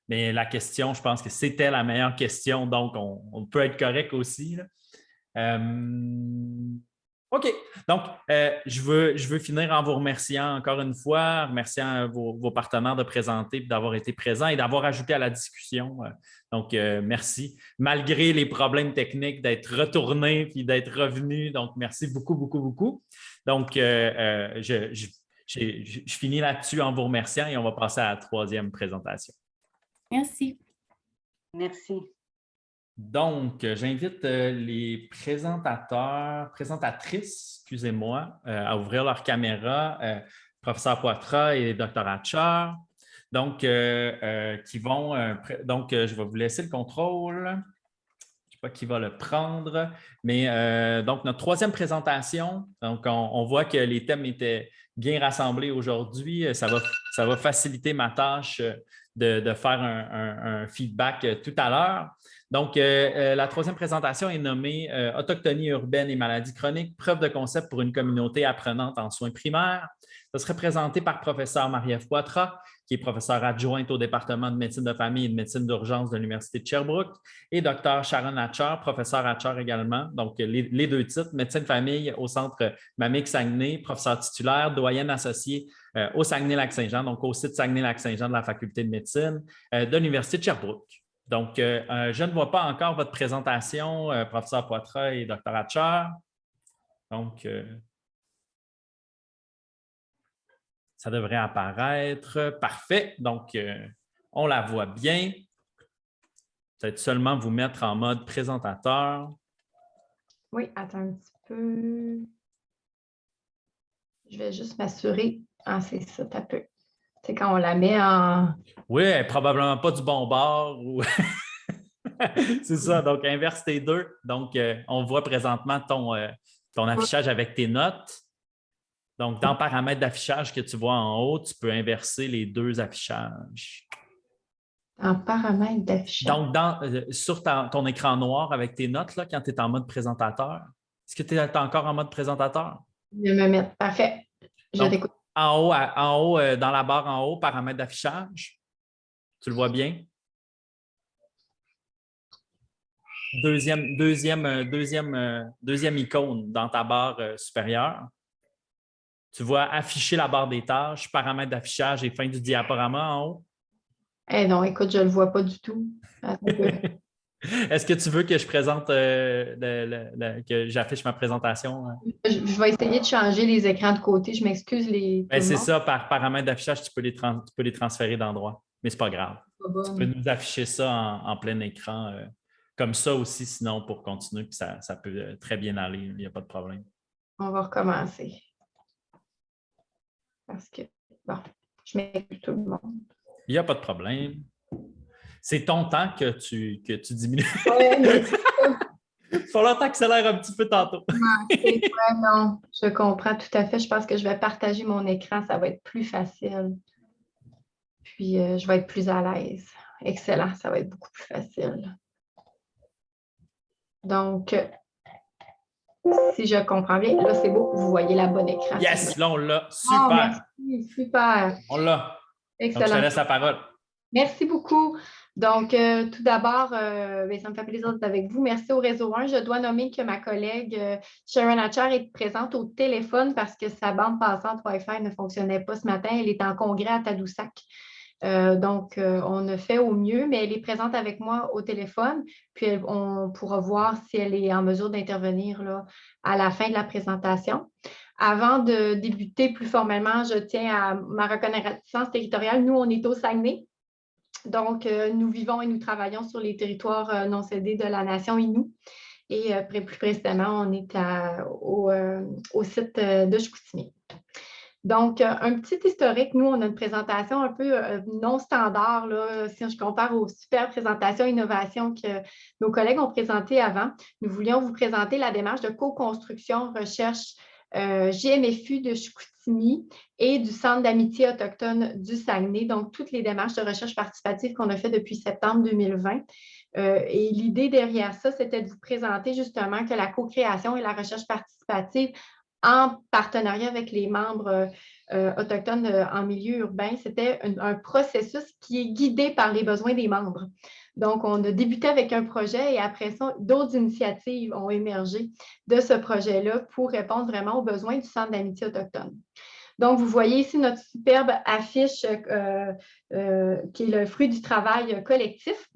Mais la question, je pense que c'était la meilleure question, donc on peut être correct aussi. OK. Donc, je veux finir en vous remerciant encore une fois, remerciant vos partenaires de présenter et d'avoir été présents et d'avoir ajouté à la discussion. Donc, merci. Malgré les problèmes techniques, d'être retourné puis d'être revenu. Donc, merci beaucoup, beaucoup, beaucoup. Donc, je finis là-dessus en vous remerciant et on va passer à la troisième présentation. Merci. Merci. Donc, j'invite les présentatrices, excusez-moi, à ouvrir leur caméra, professeur Poitras et Dr. Hatcher. Donc, je vais vous laisser le contrôle. Je ne sais pas qui va le prendre, mais donc notre troisième présentation. Donc, on voit que les thèmes étaient bien rassemblés aujourd'hui. Ça va faciliter ma tâche de faire un feedback tout à l'heure. Donc, la troisième présentation est nommée « Autochtonie urbaine et maladies chroniques, preuve de concept pour une communauté apprenante en soins primaires ». Ça serait présenté par professeur Marie-Ève Poitras, qui est professeure adjointe au département de médecine de famille et de médecine d'urgence de l'Université de Sherbrooke, et Dr. Sharon Hatcher, professeur Hatcher également. Donc, les deux titres, médecine de famille au Centre Mamic-Saguenay, professeur titulaire, doyenne associée au Saguenay-Lac-Saint-Jean, donc au site Saguenay-Lac-Saint-Jean de la Faculté de médecine de l'Université de Sherbrooke. Donc, je ne vois pas encore votre présentation, professeur Poitras et Dr. Hatcher. Donc, ça devrait apparaître. Parfait. Donc, on la voit bien. Peut-être seulement vous mettre en mode présentateur. Oui, attends un petit peu. Je vais juste m'assurer. Ah, c'est ça, t'as peu. C'est quand on la met en... Oui, elle n'est probablement pas du bon bord. Ou... c'est ça. Donc, inverse tes deux. Donc, on voit présentement ton affichage avec tes notes. Donc, dans paramètres d'affichage que tu vois en haut, tu peux inverser les deux affichages. En paramètres d'affichage. Donc, sur ton écran noir avec tes notes, là, quand tu es en mode présentateur, est-ce que tu es encore en mode présentateur? Je vais me mettre. Parfait. Je t'écoute. En haut, dans la barre en haut, paramètres d'affichage. Tu le vois bien? Deuxième icône dans ta barre supérieure. Tu vois afficher la barre des tâches, paramètres d'affichage et fin du diaporama en haut? Eh non, écoute, je ne le vois pas du tout. Est-ce que tu veux que je présente, que j'affiche ma présentation? Je vais essayer de changer les écrans de côté. Je m'excuse. C'est ça, par paramètres d'affichage, tu peux les transférer d'endroit, mais ce n'est pas grave. Tu peux nous afficher ça en plein écran, comme ça aussi, sinon, pour continuer, puis ça peut très bien aller, il n'y a pas de problème. On va recommencer. Parce que, bon, je m'excuse tout le monde. Il n'y a pas de problème. C'est ton temps que tu diminues. Oui, mais il faut longtemps que ça a l'air un petit peu tantôt. Non, je comprends tout à fait. Je pense que je vais partager mon écran. Ça va être plus facile. Puis, je vais être plus à l'aise. Excellent. Ça va être beaucoup plus facile. Donc, si je comprends bien, là, c'est beau. Vous voyez la bonne écran. Yes, là, on l'a. Super. Oh, merci. Super. On l'a. Excellent. Donc, je te laisse la parole. Merci beaucoup. Donc, tout d'abord, ça me fait plaisir d'être avec vous. Merci au Réseau 1. Je dois nommer que ma collègue Sharon Hatcher est présente au téléphone parce que sa bande passante Wi-Fi ne fonctionnait pas ce matin. Elle est en congrès à Tadoussac. Donc, on a fait au mieux, mais elle est présente avec moi au téléphone. Puis, on pourra voir si elle est en mesure d'intervenir là, à la fin de la présentation. Avant de débuter plus formellement, je tiens à ma reconnaissance territoriale. Nous, on est au Saguenay. Donc, nous vivons et nous travaillons sur les territoires non cédés de la nation Innu. Et plus précisément, on est au site de Chicoutimi. Donc, un petit historique. Nous, on a une présentation un peu non standard, là, si je compare aux super présentations innovation que nos collègues ont présentées avant. Nous voulions vous présenter la démarche de co-construction recherche GMFU de Chicoutimi et du Centre d'amitié autochtone du Saguenay, donc toutes les démarches de recherche participative qu'on a fait depuis septembre 2020. Et l'idée derrière ça, c'était de vous présenter justement que la co-création et la recherche participative en partenariat avec les membres autochtones en milieu urbain, c'était un processus qui est guidé par les besoins des membres. Donc, on a débuté avec un projet et après ça, d'autres initiatives ont émergé de ce projet-là pour répondre vraiment aux besoins du Centre d'amitié autochtone. Donc, vous voyez ici notre superbe affiche qui est le fruit du travail collectif.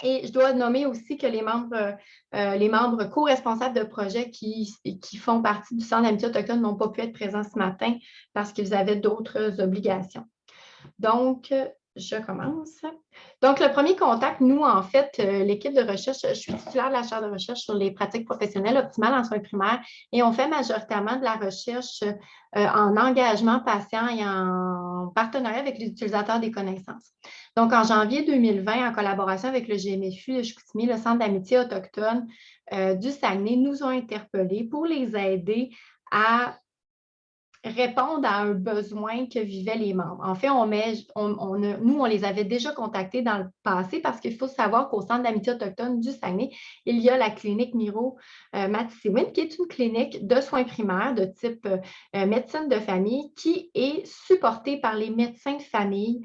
Et je dois nommer aussi que les membres co-responsables de projet qui font partie du Centre d'amitié autochtone n'ont pas pu être présents ce matin parce qu'ils avaient d'autres obligations. Donc, Je commence. Donc, le premier contact, nous, en fait, l'équipe de recherche, je suis titulaire de la chaire de recherche sur les pratiques professionnelles optimales en soins primaires et on fait majoritairement de la recherche en engagement patient et en partenariat avec les utilisateurs des connaissances. Donc, en janvier 2020, en collaboration avec le GMFU de Chicoutimi, le Centre d'amitié autochtone du Saguenay nous ont interpellés pour les aider à répondre à un besoin que vivaient les membres. En fait, nous, on les avait déjà contactés dans le passé parce qu'il faut savoir qu'au Centre d'amitié autochtone du Saguenay, il y a la clinique Miro Matisiwin, qui est une clinique de soins primaires de type médecine de famille qui est supportée par les médecins de famille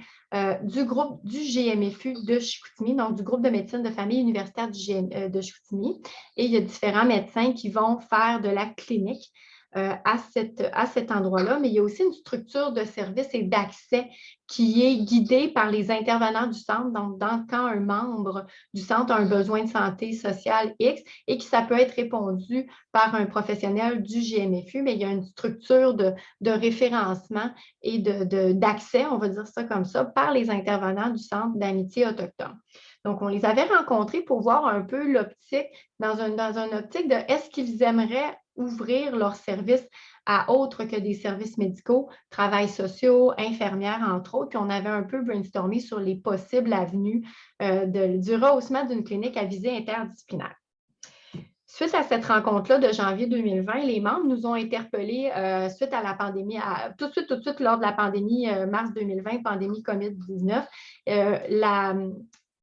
du groupe du GMFU de Chicoutimi, donc du groupe de médecine de famille universitaire de Chicoutimi. Et il y a différents médecins qui vont faire de la clinique à cet endroit-là, mais il y a aussi une structure de service et d'accès qui est guidée par les intervenants du centre. Donc, quand un membre du centre a un besoin de santé sociale X et que ça peut être répondu par un professionnel du GMFU, mais il y a une structure de référencement et d'accès, on va dire ça comme ça, par les intervenants du Centre d'amitié autochtone. Donc, on les avait rencontrés pour voir un peu l'optique, dans une optique de est-ce qu'ils aimeraient ouvrir leurs services à autres que des services médicaux, travail sociaux, infirmières, entre autres. Puis on avait un peu brainstormé sur les possibles avenues du rehaussement d'une clinique à visée interdisciplinaire. Suite à cette rencontre-là de janvier 2020, les membres nous ont interpellés suite à la pandémie, tout de suite lors de la pandémie mars 2020, pandémie COVID-19,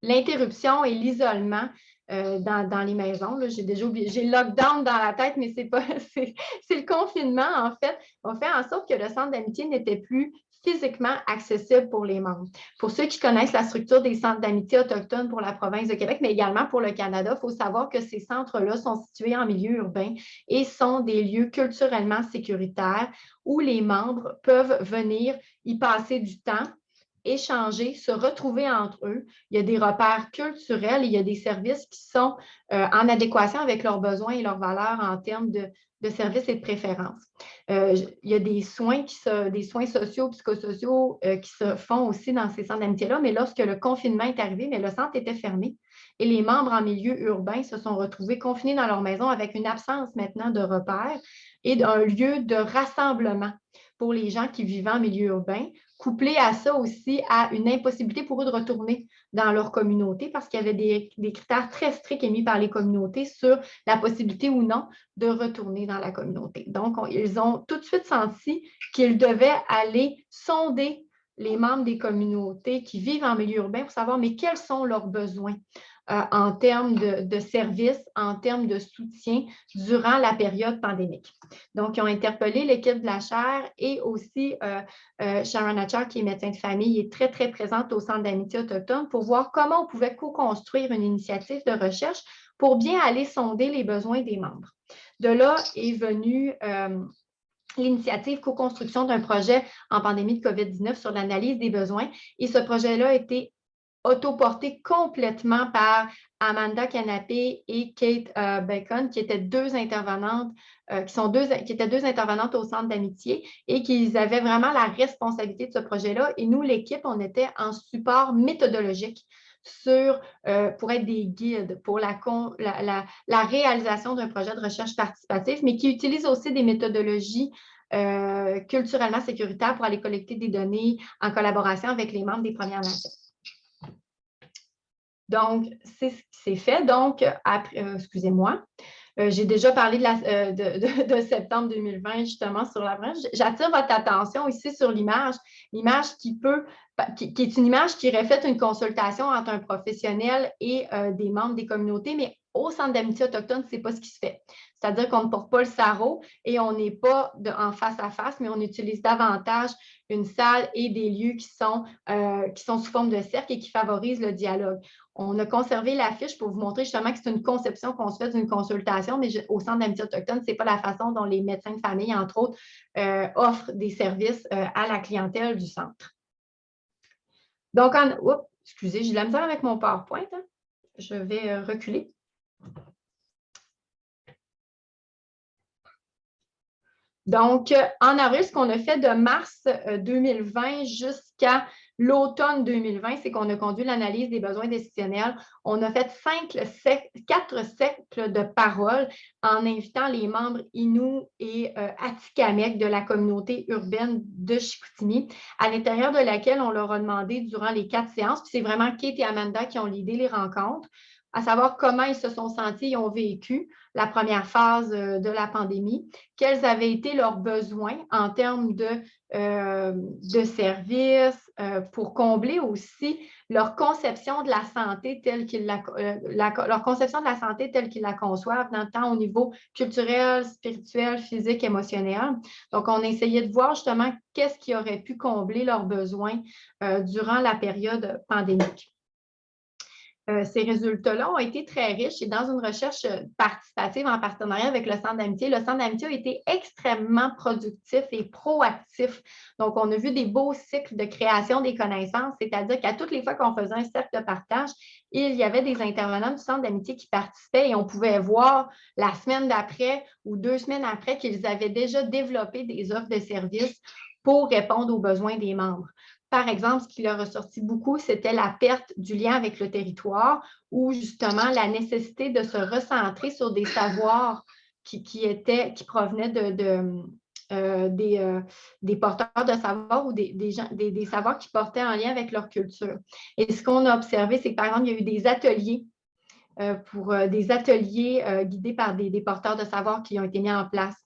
l'interruption et l'isolement dans les maisons. J'ai déjà oublié, j'ai le lockdown dans la tête, mais c'est le confinement, en fait, a fait en sorte que le centre d'amitié n'était plus physiquement accessible pour les membres. Pour ceux qui connaissent la structure des centres d'amitié autochtones pour la province de Québec, mais également pour le Canada, il faut savoir que ces centres-là sont situés en milieu urbain et sont des lieux culturellement sécuritaires où les membres peuvent venir y passer du temps, échanger, se retrouver entre eux. Il y a des repères culturels, il y a des services qui sont en adéquation avec leurs besoins et leurs valeurs en termes de services et de préférences. Il y a des soins sociaux, psychosociaux qui se font aussi dans ces centres d'amitié-là, mais lorsque le confinement est arrivé, mais le centre était fermé et les membres en milieu urbain se sont retrouvés confinés dans leur maison avec une absence maintenant de repères et d'un lieu de rassemblement pour les gens qui vivent en milieu urbain, couplé à ça aussi à une impossibilité pour eux de retourner dans leur communauté parce qu'il y avait des critères très stricts émis par les communautés sur la possibilité ou non de retourner dans la communauté. Donc, ils ont tout de suite senti qu'ils devaient aller sonder les membres des communautés qui vivent en milieu urbain pour savoir, mais quels sont leurs besoins en termes de services, en termes de soutien durant la période pandémique. Donc, ils ont interpellé l'équipe de la chaire et aussi Sharon Hatcher, qui est médecin de famille, est très, très présente au Centre d'amitié autochtone pour voir comment on pouvait co-construire une initiative de recherche pour bien aller sonder les besoins des membres. De là est venue l'initiative co-construction d'un projet en pandémie de COVID-19 sur l'analyse des besoins. Et ce projet-là a été autoporté complètement par Amanda Canapé et Kate Bacon, qui étaient deux intervenantes, qui étaient deux intervenantes au Centre d'amitié et qui avaient vraiment la responsabilité de ce projet-là. Et nous, l'équipe, on était en support méthodologique pour être des guides pour la réalisation d'un projet de recherche participative, mais qui utilise aussi des méthodologies culturellement sécuritaires pour aller collecter des données en collaboration avec les membres des Premières Nations. Donc, c'est ce qui s'est fait. Donc, excusez-moi, j'ai déjà parlé de septembre 2020, justement, sur la branche. J'attire votre attention ici sur l'image qui est une image qui reflète une consultation entre un professionnel et des membres des communautés, mais au Centre d'amitié autochtone, ce n'est pas ce qui se fait. C'est-à-dire qu'on ne porte pas le sarrau et on n'est pas en face à face, mais on utilise davantage une salle et des lieux qui sont sous forme de cercle et qui favorisent le dialogue. On a conservé l'affiche pour vous montrer justement que c'est une conception qu'on se fait d'une consultation, mais au Centre d'amitié autochtone, ce n'est pas la façon dont les médecins de famille, entre autres, offrent des services à la clientèle du centre. Donc, excusez, j'ai de la misère avec mon PowerPoint. Hein? Je vais reculer. Donc, en avril, ce qu'on a fait de mars 2020 jusqu'à l'automne 2020, c'est qu'on a conduit l'analyse des besoins décisionnels. On a fait 4 cercles de parole en invitant les membres Innu et Atikamekw de la communauté urbaine de Chicoutimi, à l'intérieur de laquelle on leur a demandé durant les 4 séances, puis c'est vraiment Kate et Amanda qui ont l'idée les rencontres, à savoir comment ils se sont sentis et ont vécu la première phase de la pandémie, quels avaient été leurs besoins en termes de services, pour combler aussi leur conception de la santé telle qu'ils leur conception de la santé telle qu'ils la conçoivent, tant au niveau culturel, spirituel, physique, émotionnel. Donc, on essayait de voir justement qu'est-ce qui aurait pu combler leurs besoins durant la période pandémique. Ces résultats-là ont été très riches et dans une recherche participative en partenariat avec le Centre d'amitié, le Centre d'amitié a été extrêmement productif et proactif. Donc, on a vu des beaux cycles de création des connaissances, c'est-à-dire qu'à toutes les fois qu'on faisait un cercle de partage, il y avait des intervenants du Centre d'amitié qui participaient et on pouvait voir la semaine d'après ou 2 semaines après qu'ils avaient déjà développé des offres de services pour répondre aux besoins des membres. Par exemple, ce qui leur a ressorti beaucoup, c'était la perte du lien avec le territoire ou justement la nécessité de se recentrer sur des savoirs qui provenaient des porteurs de savoir ou des savoirs qui portaient en lien avec leur culture. Et ce qu'on a observé, c'est que par exemple, il y a eu des ateliers guidés par des porteurs de savoir qui ont été mis en place.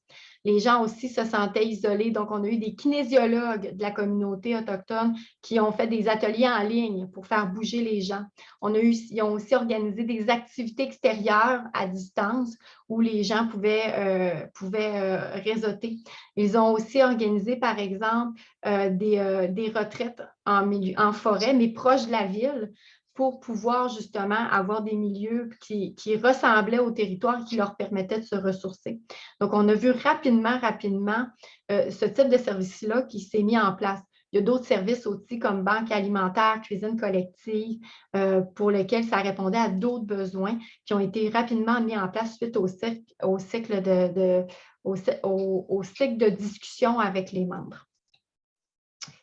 Les gens aussi se sentaient isolés. Donc, on a eu des kinésiologues de la communauté autochtone qui ont fait des ateliers en ligne pour faire bouger les gens. Ils ont aussi organisé des activités extérieures à distance où les gens pouvaient réseauter. Ils ont aussi organisé, par exemple, des retraites en forêt, mais proches de la ville, pour pouvoir justement avoir des milieux qui ressemblaient au territoire et qui leur permettaient de se ressourcer. Donc, on a vu rapidement ce type de service-là qui s'est mis en place. Il y a d'autres services aussi comme banque alimentaire, cuisine collective, pour lesquels ça répondait à d'autres besoins qui ont été rapidement mis en place suite au cycle de discussion avec les membres.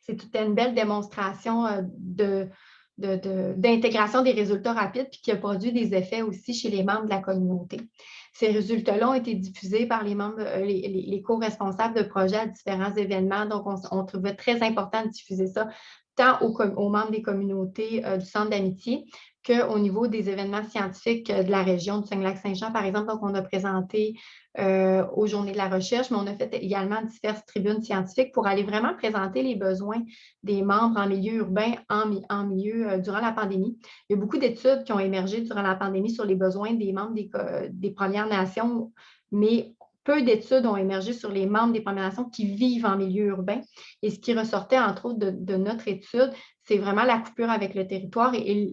C'est toute une belle démonstration d'intégration des résultats rapides puis qui a produit des effets aussi chez les membres de la communauté. Ces résultats-là ont été diffusés par les membres, les co-responsables de projets à différents événements. Donc, on trouvait très important de diffuser ça tant aux membres des communautés du Centre d'amitié qu'au niveau des événements scientifiques de la région du Saguenay-Lac-Saint-Jean, par exemple. Donc, on a présenté aux Journées de la recherche, mais on a fait également diverses tribunes scientifiques pour aller vraiment présenter les besoins des membres en milieu urbain, durant la pandémie. Il y a beaucoup d'études qui ont émergé durant la pandémie sur les besoins des membres des Premières Nations, mais peu d'études ont émergé sur les membres des Premières Nations qui vivent en milieu urbain. Et ce qui ressortait, entre autres, de notre étude, c'est vraiment la coupure avec le territoire et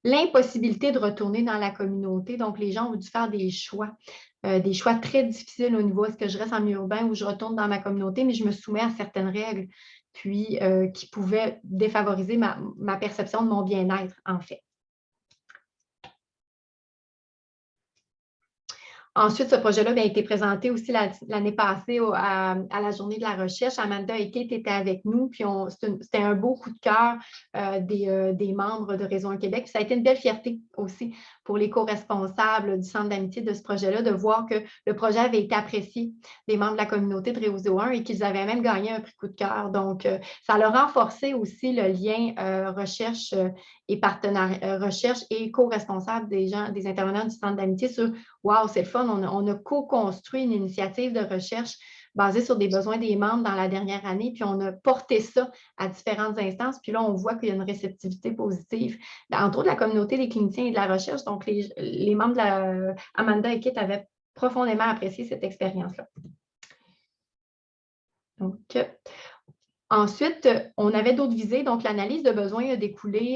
l'impossibilité de retourner dans la communauté. Donc, les gens ont dû faire des choix très difficiles au niveau est-ce que je reste en milieu urbain ou je retourne dans ma communauté, mais je me soumets à certaines règles, puis qui pouvaient défavoriser ma perception de mon bien-être, en fait. Ensuite, ce projet-là a été présenté aussi l'année passée à la Journée de la recherche. Amanda et Kate étaient avec nous, puis c'était un beau coup de cœur des membres de Réseau Québec. Puis ça a été une belle fierté aussi pour les co-responsables du Centre d'amitié de ce projet-là, de voir que le projet avait été apprécié des membres de la communauté de Réseau 1 et qu'ils avaient même gagné un prix coup de cœur. Donc, ça a renforcé aussi le lien recherche et partenariat, recherche et co-responsable des intervenants du Centre d'amitié sur « Wow, c'est le fun, on a co-construit une initiative de recherche basée sur des besoins des membres dans la dernière année, puis on a porté ça à différentes instances, puis là, on voit qu'il y a une réceptivité positive, entre autres, la communauté des cliniciens et de la recherche. Donc, les membres de Amanda et Kate avaient profondément apprécié cette expérience-là. Donc, ensuite, on avait d'autres visées. Donc, l'analyse de besoins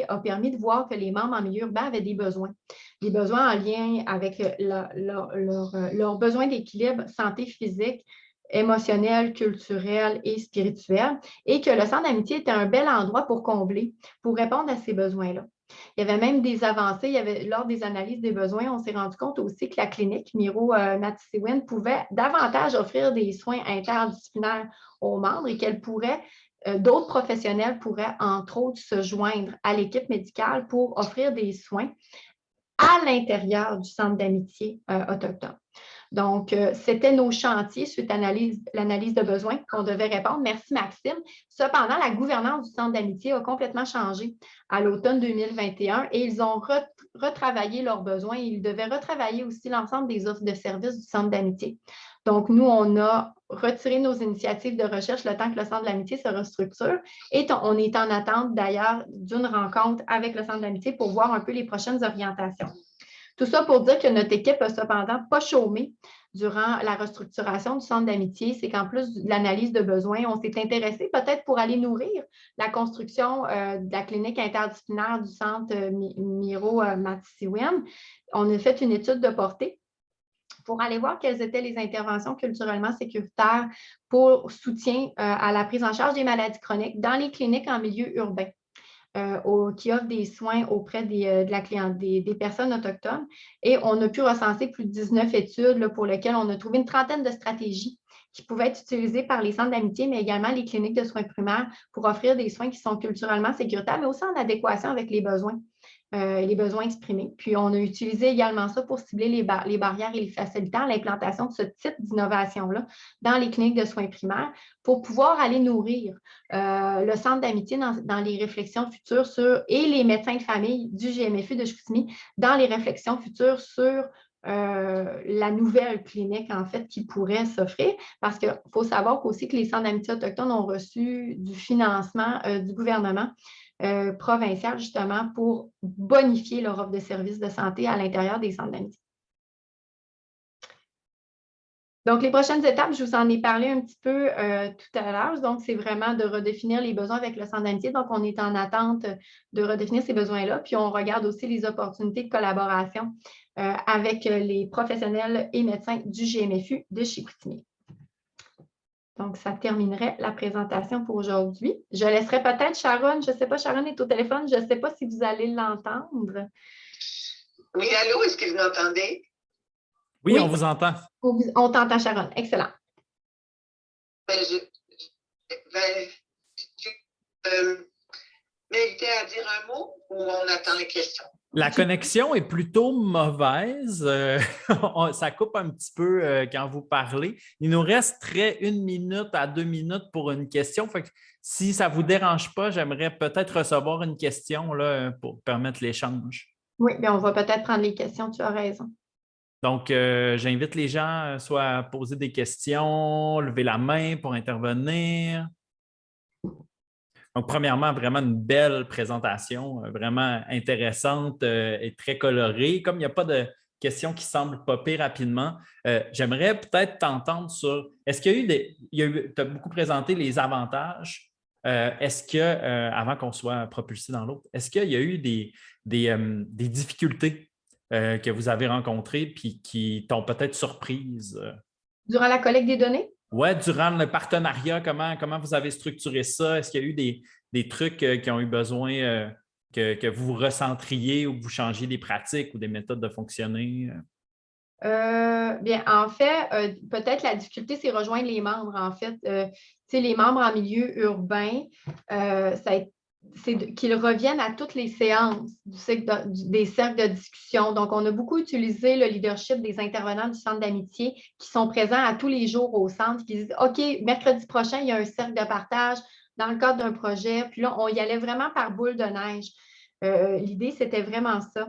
a permis de voir que les membres en milieu urbain avaient des besoins en lien avec leurs besoins d'équilibre santé physique, émotionnel, culturel et spirituel, et que le Centre d'amitié était un bel endroit pour combler, pour répondre à ces besoins-là. Il y avait même des avancées. Lors des analyses des besoins, on s'est rendu compte aussi que la clinique Miro-Natsiwin pouvait davantage offrir des soins interdisciplinaires aux membres et qu'elle pourrait d'autres professionnels pourraient, entre autres, se joindre à l'équipe médicale pour offrir des soins à l'intérieur du centre d'amitié autochtone. Donc, c'était nos chantiers suite à l'analyse de besoins qu'on devait répondre. Merci, Maxime. Cependant, la gouvernance du centre d'amitié a complètement changé à l'automne 2021 et ils ont retravaillé leurs besoins. Ils devaient retravailler aussi l'ensemble des offres de services du centre d'amitié. Donc, nous, on a retiré nos initiatives de recherche le temps que le centre de l'amitié se restructure et on est en attente d'ailleurs d'une rencontre avec le centre d'amitié pour voir un peu les prochaines orientations. Tout ça pour dire que notre équipe n'a cependant pas chômé durant la restructuration du centre d'amitié. C'est qu'en plus de l'analyse de besoins, on s'est intéressé peut-être pour aller nourrir la construction de la clinique interdisciplinaire du centre Miro-Matissiwin. On a fait une étude de portée pour aller voir quelles étaient les interventions culturellement sécuritaires pour soutien à la prise en charge des maladies chroniques dans les cliniques en milieu urbain. Qui offrent des soins auprès des personnes autochtones. Et on a pu recenser plus de 19 études là, pour lesquelles on a trouvé une trentaine de stratégies qui pouvaient être utilisées par les centres d'amitié, mais également les cliniques de soins primaires pour offrir des soins qui sont culturellement sécuritaires, mais aussi en adéquation avec les besoins exprimés. Puis, on a utilisé également ça pour cibler les barrières et les facilitants l'implantation de ce type d'innovation-là dans les cliniques de soins primaires pour pouvoir aller nourrir le centre d'amitié dans les réflexions futures et les médecins de famille du GMFU de Chicoutimi dans les réflexions futures sur la nouvelle clinique, en fait, qui pourrait s'offrir, parce qu'il faut savoir aussi que les centres d'amitié autochtones ont reçu du financement du gouvernement provincial, justement, pour bonifier leur offre de services de santé à l'intérieur des centres d'amitié. Donc, les prochaines étapes, je vous en ai parlé un petit peu tout à l'heure. Donc, c'est vraiment de redéfinir les besoins avec le centre d'amitié. Donc, on est en attente de redéfinir ces besoins-là. Puis, on regarde aussi les opportunités de collaboration avec les professionnels et médecins du GMFU de Chicoutimi. Donc, ça terminerait la présentation pour aujourd'hui. Je laisserai peut-être Sharon, je ne sais pas, Sharon est au téléphone, je ne sais pas si vous allez l'entendre. Oui, allô, est-ce que vous m'entendez? Oui, on vous entend. On t'entend, Sharon. Excellent. Je m'inviter à dire un mot ou on attend les questions? La connexion est plutôt mauvaise. Ça coupe un petit peu quand vous parlez. Il nous reste 1 minute à 2 minutes pour une question. Fait que si ça ne vous dérange pas, j'aimerais peut-être recevoir une question là, pour permettre l'échange. Oui, bien, on va peut-être prendre les questions, tu as raison. Donc, j'invite les gens soit à poser des questions, lever la main pour intervenir. Donc, premièrement, vraiment une belle présentation, vraiment intéressante et très colorée. Comme il n'y a pas de questions qui semblent popper rapidement, j'aimerais peut-être t'entendre sur, est-ce qu'il y a eu tu as beaucoup présenté les avantages. Est-ce que, avant qu'on soit propulsé dans l'autre, est-ce qu'il y a eu des difficultés que vous avez rencontrées et qui t'ont peut-être surprise? Durant la collecte des données? Oui, durant le partenariat, comment vous avez structuré ça? Est-ce qu'il y a eu des trucs qui ont eu besoin que vous recentriez ou que vous changiez des pratiques ou des méthodes de fonctionner? Bien, en fait, peut-être la difficulté, c'est rejoindre les membres, en fait. Les membres en milieu urbain, c'est qu'ils reviennent à toutes les séances des cercles de discussion. Donc, on a beaucoup utilisé le leadership des intervenants du centre d'amitié qui sont présents à tous les jours au centre, qui disent « OK, mercredi prochain, il y a un cercle de partage dans le cadre d'un projet. » Puis là, on y allait vraiment par boule de neige. L'idée, c'était vraiment ça.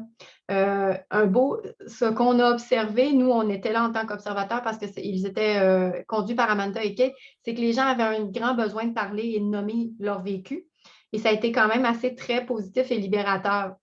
Ce qu'on a observé, nous, on était là en tant qu'observateurs parce qu'ils étaient conduits par Amanda et Kate, c'est que les gens avaient un grand besoin de parler et de nommer leur vécu. Et ça a été quand même assez très positif et libérateur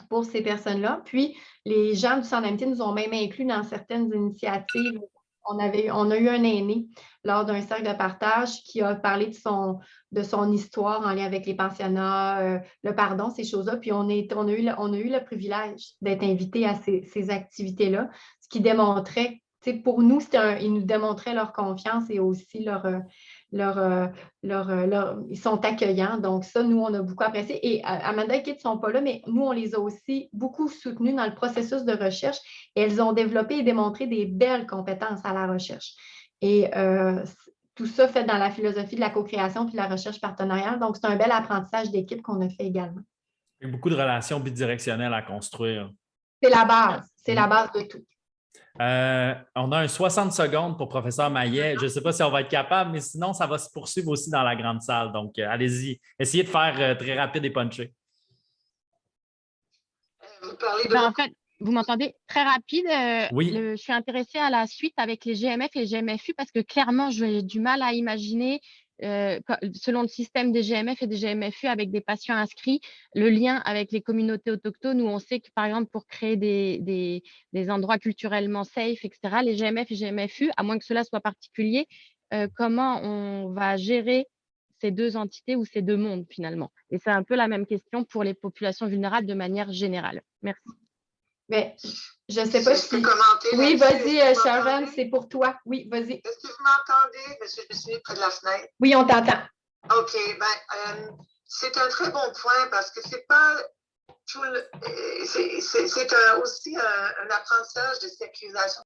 pour ces personnes-là. Puis, les gens du centre d'amitié nous ont même inclus dans certaines initiatives. On a eu un aîné lors d'un cercle de partage qui a parlé de son histoire en lien avec les pensionnats, le pardon, ces choses-là. Puis, on a eu le privilège d'être invités à ces activités-là, ce qui démontrait, pour nous, ils nous démontraient leur confiance et aussi ils sont accueillants. Donc, ça, nous, on a beaucoup apprécié. Et Amanda et Kate ne sont pas là, mais nous, on les a aussi beaucoup soutenus dans le processus de recherche. Et elles ont développé et démontré des belles compétences à la recherche. Et tout tout ça fait dans la philosophie de la co-création puis de la recherche partenariale. Donc, c'est un bel apprentissage d'équipe qu'on a fait également. Il y a beaucoup de relations bidirectionnelles à construire. C'est la base. C'est la base de tout. On a un 60 secondes pour professeur Maillet. Je ne sais pas si on va être capable, mais sinon, ça va se poursuivre aussi dans la grande salle. Donc, allez-y. Essayez de faire très rapide et punché. Vous parlez de... En fait, vous m'entendez très rapide. Oui. Je suis intéressée à la suite avec les GMF et les GMFU parce que clairement, j'ai du mal à imaginer, selon le système des GMF et des GMFU, avec des patients inscrits, le lien avec les communautés autochtones où on sait que, par exemple, pour créer des endroits culturellement safe, etc., les GMF et GMFU, à moins que cela soit particulier, comment on va gérer ces deux entités ou ces deux mondes, finalement. Et c'est un peu la même question pour les populations vulnérables de manière générale. Merci. Mais je ne sais pas si... Oui, vas-y, Sharon, c'est pour toi. Oui, vas-y. Est-ce que vous m'entendez? Parce que je me suis mis près de la fenêtre. Oui, on t'entend. OK. C'est un très bon point parce que c'est pas tout le... C'est aussi un apprentissage de sécurisation